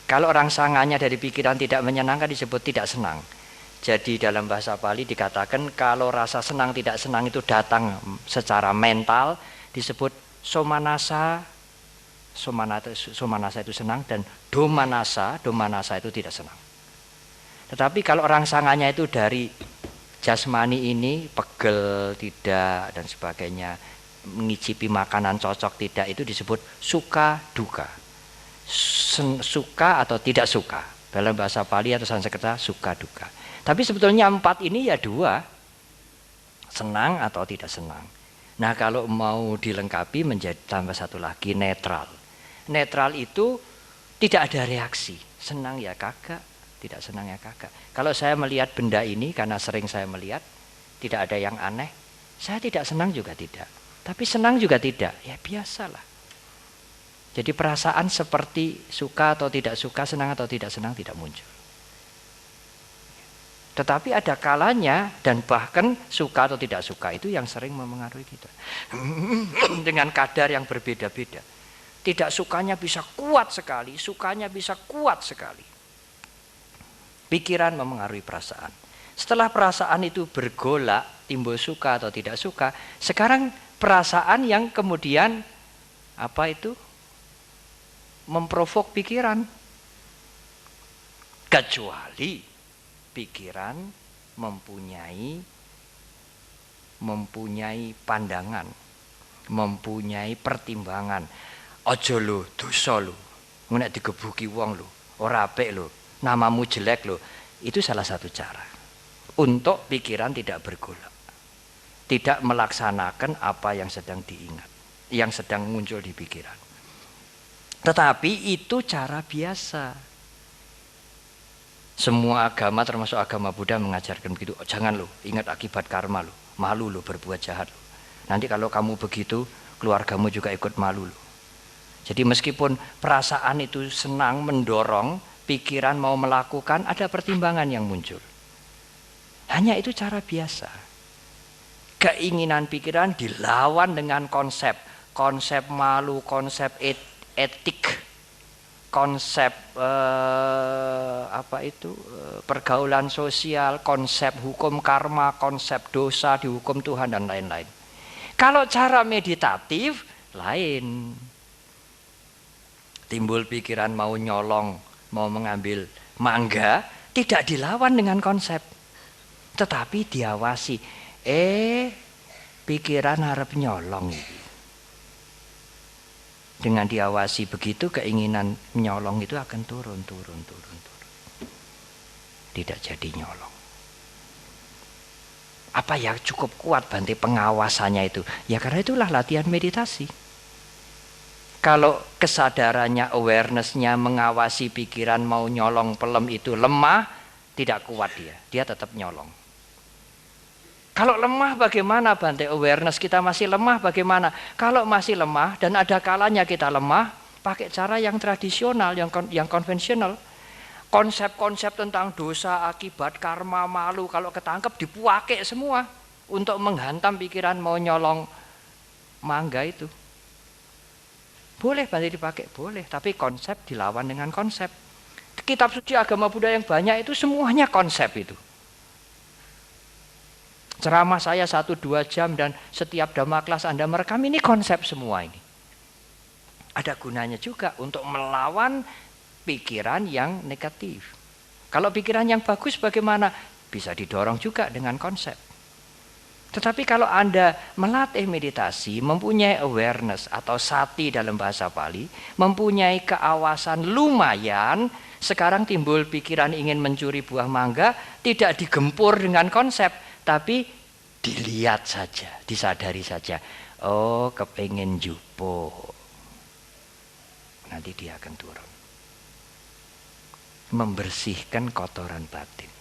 Kalau rangsangannya dari pikiran tidak menyenangkan disebut tidak senang. Jadi dalam bahasa Pali dikatakan kalau rasa senang tidak senang itu datang secara mental disebut somanasa. Somanasa itu senang, dan domanasa itu tidak senang. Tetapi kalau rangsangannya itu dari jasmani ini, pegel tidak dan sebagainya, mengicipi makanan cocok tidak, itu disebut suka duka. Suka atau tidak suka. Dalam bahasa Pali atau Sanskerta suka duka. Tapi sebetulnya 4 ini ya 2. Senang atau tidak senang. Nah, kalau mau dilengkapi menjadi tambah 1 lagi, netral. Netral itu tidak ada reaksi. Senang ya kagak, tidak senang ya kagak. Kalau saya melihat benda ini, karena sering saya melihat, tidak ada yang aneh, saya tidak senang juga tidak. Tapi senang juga tidak, ya biasalah. Jadi perasaan seperti suka atau tidak suka, senang atau tidak senang tidak muncul. Tetapi ada kalanya dan bahkan suka atau tidak suka itu yang sering memengaruhi kita. Dengan kadar yang berbeda-beda. Tidak sukanya bisa kuat sekali, sukanya bisa kuat sekali. Pikiran memengaruhi perasaan. Setelah perasaan itu bergolak, timbul suka atau tidak suka, sekarang perasaan yang kemudian memprovok pikiran. Kecuali pikiran mempunyai pandangan, mempunyai pertimbangan. Ojo lo, dosa lo, nek digebuki wong lo, ora apik lo, namamu jelek lo. Itu salah satu cara untuk pikiran tidak bergolak, tidak melaksanakan apa yang sedang diingat, yang sedang muncul di pikiran. Tetapi itu cara biasa. Semua agama termasuk agama Buddha mengajarkan begitu. Oh, jangan lo, ingat akibat karma lo, malu lo berbuat jahat lo. Nanti kalau kamu begitu, keluargamu juga ikut malu lo. Jadi meskipun perasaan itu senang mendorong, pikiran mau melakukan, ada pertimbangan yang muncul. Hanya itu cara biasa. Keinginan pikiran dilawan dengan konsep malu, konsep etik, konsep pergaulan sosial, konsep hukum karma, konsep dosa dihukum Tuhan dan lain-lain. Kalau cara meditatif lain. Timbul pikiran mau nyolong, mau mengambil mangga, tidak dilawan dengan konsep. Tetapi diawasi. Pikiran harap nyolong. Dengan diawasi begitu, keinginan nyolong itu akan turun. Tidak jadi nyolong. Apa ya cukup kuat Bante pengawasannya itu? Ya karena itulah latihan meditasi. Kalau kesadarannya, awareness-nya mengawasi pikiran mau nyolong pelem itu lemah, tidak kuat dia tetap nyolong. Kalau lemah bagaimana Bante? Awareness kita masih lemah bagaimana? Kalau masih lemah dan ada kalanya kita lemah, pakai cara yang tradisional, yang konvensional. Konsep-konsep tentang dosa, akibat, karma, malu, kalau ketangkep dipuake semua untuk menghantam pikiran mau nyolong mangga itu. Boleh Bante dipakai, boleh. Tapi konsep dilawan dengan konsep. Kitab suci agama Buddha yang banyak itu semuanya konsep itu. Ceramah saya 1-2 jam dan setiap dhamma kelas Anda merekam, ini konsep semua ini. Ada gunanya juga untuk melawan pikiran yang negatif. Kalau pikiran yang bagus bagaimana? Bisa didorong juga dengan konsep. Tetapi kalau Anda melatih meditasi, mempunyai awareness atau sati dalam bahasa Pali, mempunyai keawasan lumayan, sekarang timbul pikiran ingin mencuri buah mangga, tidak digempur dengan konsep, tapi dilihat saja, disadari saja. Oh, kepengen jupo. Nanti dia akan turun. Membersihkan kotoran batin.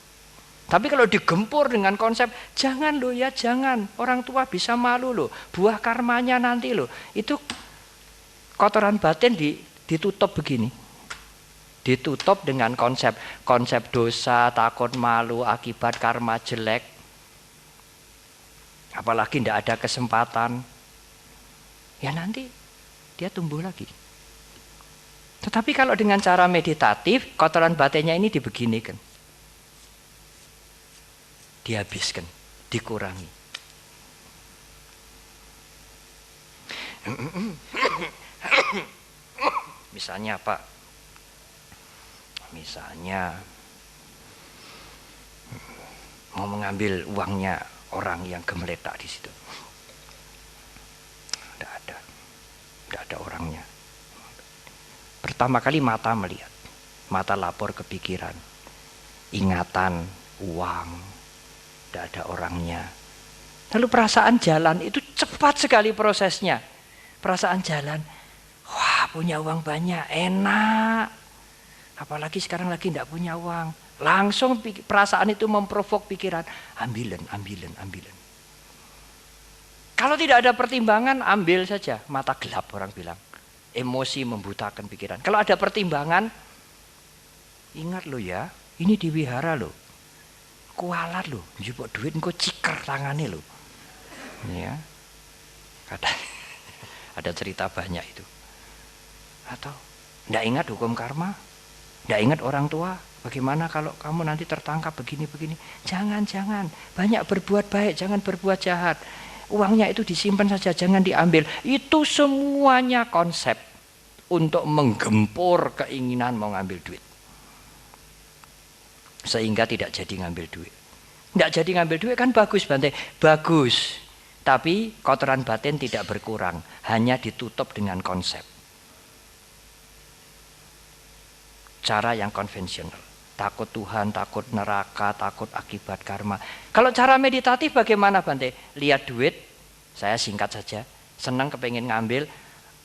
Tapi kalau digempur dengan konsep, jangan loh ya, jangan. Orang tua bisa malu loh. Buah karmanya nanti loh. Itu kotoran batin ditutup begini. Ditutup dengan konsep dosa, takut malu, akibat karma jelek. Apalagi tidak ada kesempatan. Ya nanti dia tumbuh lagi. Tetapi kalau dengan cara meditatif, kotoran batinnya ini dibeginikan. Dihabiskan, dikurangi. Misalnya apa? Misalnya mau mengambil uangnya orang yang gemeletak di situ. Tidak ada orangnya. Pertama kali mata melihat, mata lapor ke pikiran, ingatan, uang. Tidak ada orangnya. Lalu perasaan jalan itu cepat sekali prosesnya. Perasaan jalan, wah punya uang banyak, enak. Apalagi sekarang lagi tidak punya uang. Langsung perasaan itu memprovok pikiran, ambilan. Kalau tidak ada pertimbangan, ambil saja. Mata gelap orang bilang. Emosi membutakan pikiran. Kalau ada pertimbangan, ingat lo ya, ini diwihara lo. Kualat loh, njupuk duit engko ciker tangane loh. Ya. Ada cerita banyak itu. Atau enggak ingat hukum karma? Enggak ingat orang tua? Bagaimana kalau kamu nanti tertangkap begini-begini? Jangan. Banyak berbuat baik, jangan berbuat jahat. Uangnya itu disimpan saja, jangan diambil. Itu semuanya konsep untuk menggempur keinginan mau ngambil duit. Sehingga tidak jadi ngambil duit. Tidak jadi ngambil duit kan bagus Bante. Bagus. Tapi kotoran batin tidak berkurang. Hanya ditutup dengan konsep. Cara yang konvensional. Takut Tuhan, takut neraka, takut akibat karma. Kalau cara meditatif bagaimana Bante? Lihat duit, saya singkat saja. Senang kepengen ngambil,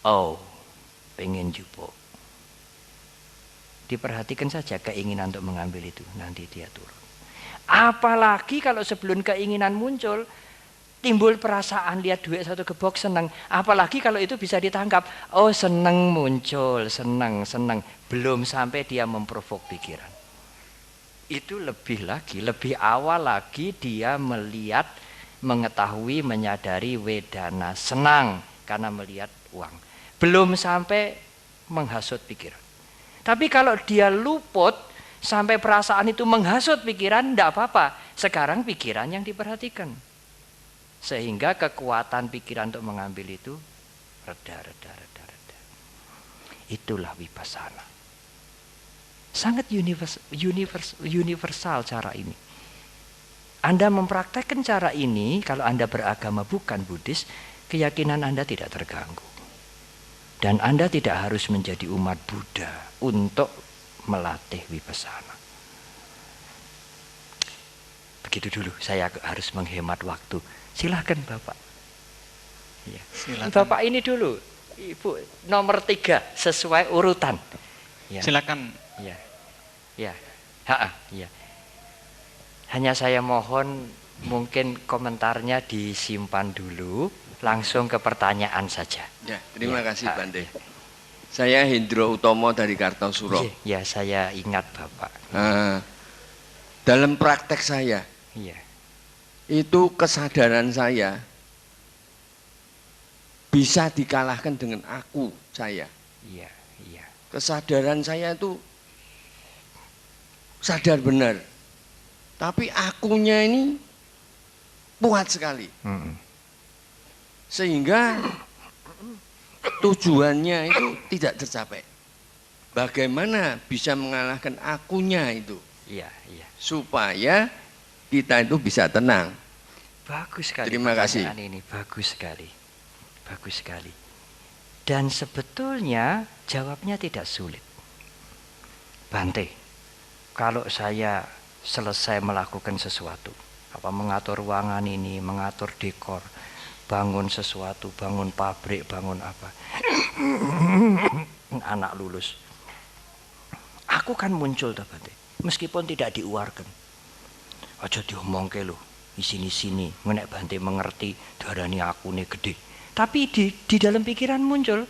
oh pengen jupo. Diperhatikan saja keinginan untuk mengambil itu, nanti dia turun. Apalagi kalau sebelum keinginan muncul, timbul perasaan lihat duit satu gebok senang. Apalagi kalau itu bisa ditangkap, oh senang muncul, senang. Belum sampai dia memprovok pikiran. Itu lebih awal lagi dia melihat, mengetahui, menyadari wedana, senang karena melihat uang. Belum sampai menghasut pikiran. Tapi kalau dia luput sampai perasaan itu menghasut pikiran, tidak apa-apa. Sekarang pikiran yang diperhatikan. Sehingga kekuatan pikiran untuk mengambil itu reda. Itulah vipassana. Sangat universal cara ini. Anda mempraktekkan cara ini, kalau Anda beragama bukan Buddhis, keyakinan Anda tidak terganggu. Dan Anda tidak harus menjadi umat Buddha untuk melatih vipassana. Begitu dulu, saya harus menghemat waktu. Silakan Bapak. Ya. Silakan. Bapak ini dulu, Ibu nomor 3 sesuai urutan. Ya. Silakan. Ya. Hanya saya mohon mungkin komentarnya disimpan dulu. Langsung ke pertanyaan saja. Ya, terima kasih Bante. Saya Hendro Utomo dari Kartosuro. Ya, saya ingat Bapak. Dalam praktek saya, itu kesadaran saya bisa dikalahkan dengan aku saya. Iya. Kesadaran saya itu sadar benar, tapi akunya ini kuat sekali. Sehingga tujuannya itu tidak tercapai. Bagaimana bisa mengalahkan akunya itu? Iya. Supaya kita itu bisa tenang. Bagus sekali. Terima kasih. Pertanyaan ini bagus sekali. Bagus sekali. Dan sebetulnya jawabnya tidak sulit. Bante, kalau saya selesai melakukan sesuatu, mengatur ruangan ini, mengatur dekor, bangun sesuatu, bangun pabrik, bangun apa, anak lulus, aku kan muncul tuh Bante, meskipun tidak diuarkan. Aja diomongke lho, sini ngenek Bante mengerti darani aku nih gede. Tapi di dalam pikiran muncul,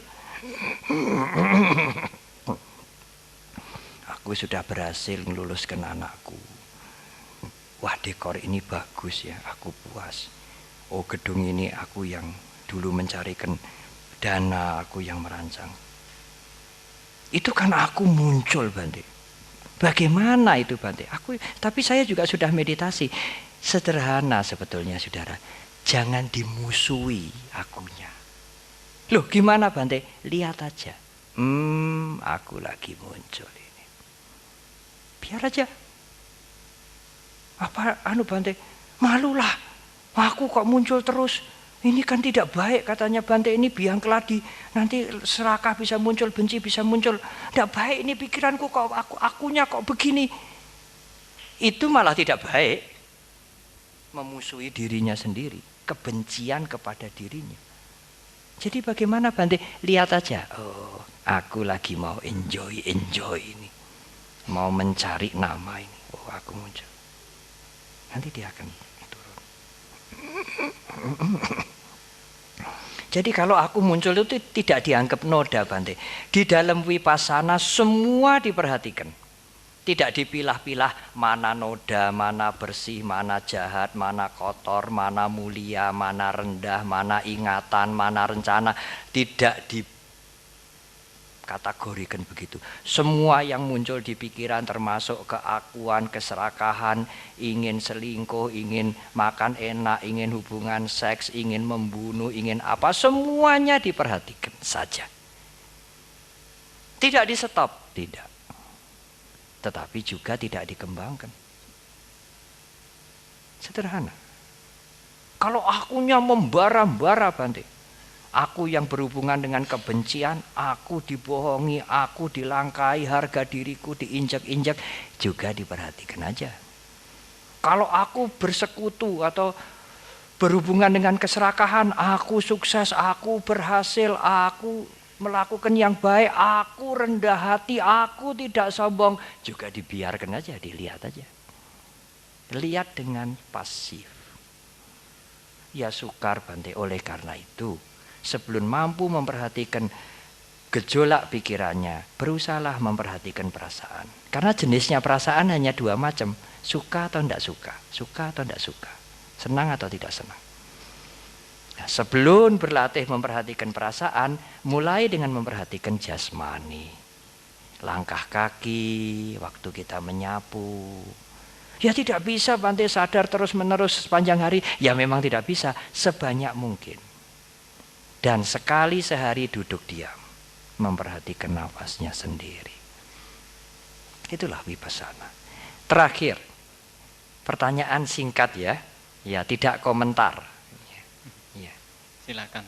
aku sudah berhasil meluluskan anakku. Wah, dekor ini bagus ya, aku puas. Oh, gedung ini aku yang dulu mencarikan dana, aku yang merancang. Itu kan aku muncul Bante. Bagaimana itu Bante? Tapi saya juga sudah meditasi. Sederhana sebetulnya saudara. Jangan dimusuhi akunya. Loh gimana Bante? Lihat aja. Aku lagi muncul ini. Biar aja. Bante? Malulah. Aku kok muncul terus. Ini kan tidak baik katanya Bante, ini biang keladi. Nanti serakah bisa muncul, benci bisa muncul. Tidak baik ini pikiranku kok akunya kok begini. Itu malah tidak baik. Memusuhi dirinya sendiri, kebencian kepada dirinya. Jadi bagaimana Bante? Lihat aja. Oh, aku lagi mau enjoy ini. Mau mencari nama ini. Oh, aku muncul. Nanti dia akan turun. Jadi kalau aku muncul itu tidak dianggap noda Bante. Di dalam Vipassana semua diperhatikan. Tidak dipilah-pilah mana noda, mana bersih, mana jahat, mana kotor, mana mulia, mana rendah, mana ingatan, mana rencana. Tidak dikategorikan begitu. Semua yang muncul di pikiran termasuk keakuan, keserakahan, ingin selingkuh, ingin makan enak, ingin hubungan seks, ingin membunuh, ingin apa. Semuanya diperhatikan saja. Tidak di stop, tidak. Tetapi juga tidak dikembangkan. Sederhana. Kalau akunya membara-bara Bante, aku yang berhubungan dengan kebencian, aku dibohongi, aku dilangkai, harga diriku diinjak-injak, juga diperhatikan aja. Kalau aku bersekutu atau berhubungan dengan keserakahan, aku sukses, aku berhasil, aku melakukan yang baik, aku rendah hati, aku tidak sombong, juga dibiarkan aja, dilihat aja. Lihat dengan pasif. Ya sukar Bante, oleh karena itu sebelum mampu memperhatikan gejolak pikirannya, berusahalah memperhatikan perasaan. Karena jenisnya perasaan hanya dua macam, suka atau tidak suka, suka atau tidak suka, senang atau tidak senang. Sebelum berlatih memperhatikan perasaan, mulai dengan memperhatikan jasmani. Langkah kaki, waktu kita menyapu. Ya tidak bisa Bante sadar terus-menerus sepanjang hari. Ya memang tidak bisa, sebanyak mungkin. Dan sekali sehari duduk diam, memperhatikan nafasnya sendiri. Itulah Vipassana. Terakhir, pertanyaan singkat ya. Ya tidak komentar. Silakan.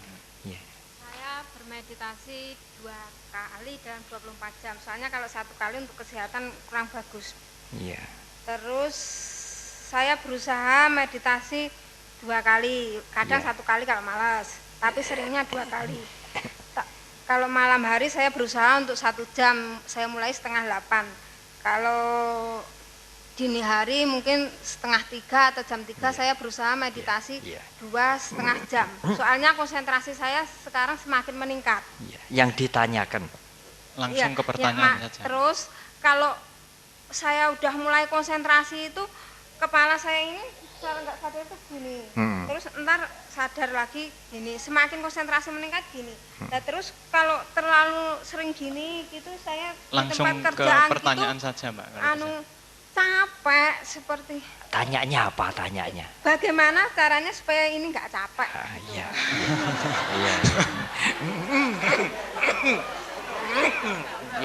Ya. Saya bermeditasi 2 kali dalam 24 jam. Soalnya kalau 1 kali untuk kesehatan kurang bagus. Ya. Terus saya berusaha meditasi 2 kali. Kadang 1 kali kalau malas. Tapi seringnya 2 kali. Kalau malam hari saya berusaha untuk 1 jam. Saya mulai setengah 8. Kalau dini hari mungkin setengah 3 atau jam 3 saya berusaha meditasi 2,5 jam. Soalnya konsentrasi saya sekarang semakin meningkat. Yang ditanyakan langsung ke pertanyaan saja. Terus kalau saya udah mulai konsentrasi itu kepala saya ini secara nggak sadar itu gini. Terus ntar sadar lagi gini. Semakin konsentrasi meningkat gini. Nah terus kalau terlalu sering gini gitu saya langsung di tempat ke kerjaan pertanyaan gitu, saja Mbak. Capek seperti. Tanyanya apa tanyanya? Bagaimana caranya supaya ini nggak capek? Iya.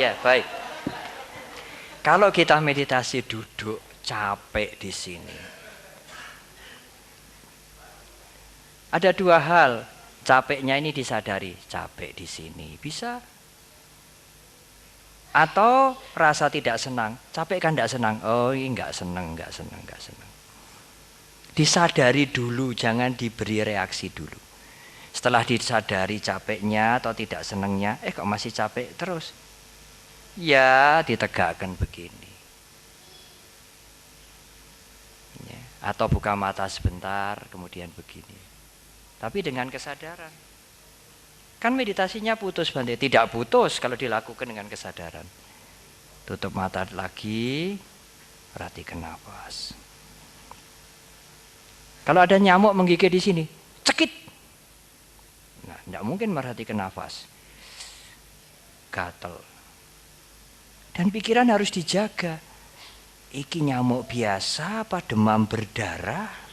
Ya baik. Kalau kita meditasi duduk capek di sini, Ada dua hal, capeknya ini disadari, capek di sini, bisa. Atau rasa tidak senang, capek kan tidak senang, oh ini enggak senang. Disadari dulu, jangan diberi reaksi dulu. Setelah disadari capeknya atau tidak senangnya, kok masih capek terus? Ya ditegakkan begini. Ya. Atau buka mata sebentar, kemudian begini. Tapi dengan kesadaran. Kan meditasinya putus Bante, tidak putus kalau dilakukan dengan kesadaran. Tutup mata lagi, perhatikan nafas. Kalau ada nyamuk menggigit di sini, cekit. Nah, tidak mungkin merhatikan nafas. Gatel. Dan pikiran harus dijaga. Iki nyamuk biasa apa demam berdarah?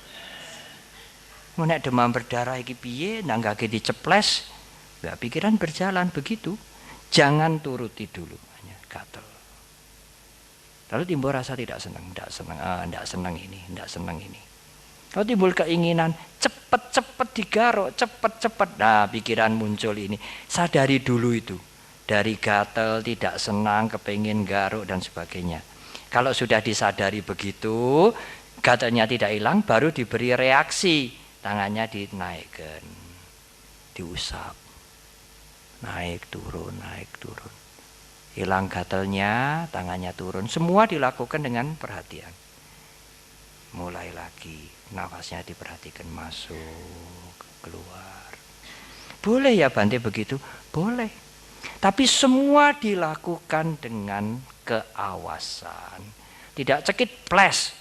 Nek demam berdarah iki piye, nanggake diceples. Ya, pikiran berjalan begitu. Jangan turuti dulu, hanya gatel. Lalu timbul rasa tidak senang, tidak senang ini. Kalau timbul keinginan cepet digaruk, cepet. Nah, pikiran muncul ini. Sadari dulu itu. Dari gatel, tidak senang, kepingin garuk dan sebagainya. Kalau sudah disadari begitu, gatelnya tidak hilang, baru diberi reaksi. Tangannya dinaikkan, diusap. Naik turun. Hilang gatelnya, tangannya turun. Semua dilakukan dengan perhatian. Mulai lagi, nafasnya diperhatikan masuk, keluar. Boleh ya Bante begitu? Boleh. Tapi semua dilakukan dengan keawasan. Tidak cekit ples.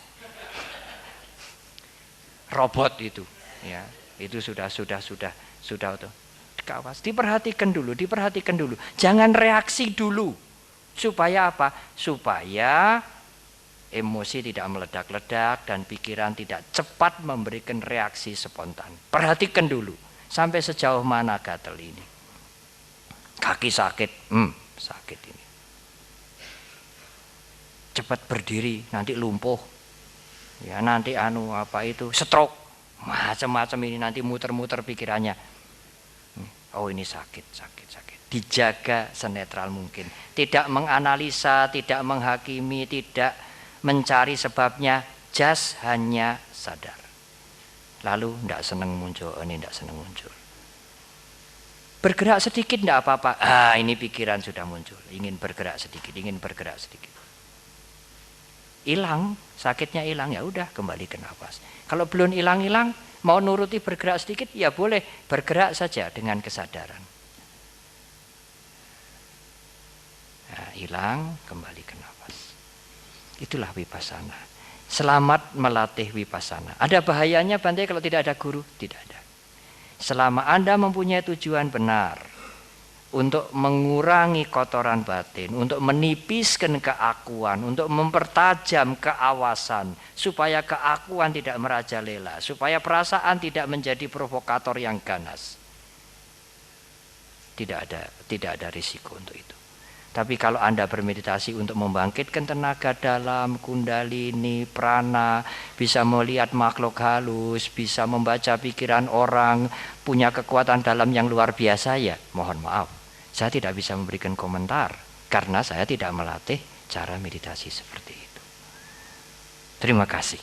Robot itu, ya. Itu sudah tuh. Kawas, diperhatikan dulu. Jangan reaksi dulu. Supaya apa? Supaya emosi tidak meledak-ledak dan pikiran tidak cepat memberikan reaksi spontan. Perhatikan dulu sampai sejauh mana gatel ini. Kaki sakit, sakit ini. Cepat berdiri, nanti lumpuh. Ya nanti stroke. Macam-macam ini nanti muter-muter pikirannya. Oh ini sakit. Dijaga senetral mungkin. Tidak menganalisa, tidak menghakimi, tidak mencari sebabnya. Just hanya sadar. Lalu tidak senang muncul, ini tidak senang muncul. Bergerak sedikit tidak apa-apa. Ini pikiran sudah muncul. Ingin bergerak sedikit. Hilang, sakitnya hilang, ya udah kembali ke nafas. Kalau belum hilang, mau nuruti bergerak sedikit, ya boleh bergerak saja dengan kesadaran. Nah, hilang, kembali ke nafas. Itulah vipassana. Selamat melatih vipassana. Ada bahayanya Bante kalau tidak ada guru? Tidak ada. Selama Anda mempunyai tujuan benar untuk mengurangi kotoran batin, untuk menipiskan keakuan, untuk mempertajam keawasan, supaya keakuan tidak merajalela, supaya perasaan tidak menjadi provokator yang ganas. Tidak ada risiko untuk itu. Tapi kalau Anda bermeditasi untuk membangkitkan tenaga dalam, kundalini, prana, bisa melihat makhluk halus, bisa membaca pikiran orang, punya kekuatan dalam yang luar biasa, ya mohon maaf. Saya tidak bisa memberikan komentar karena saya tidak melatih cara meditasi seperti itu. Terima kasih.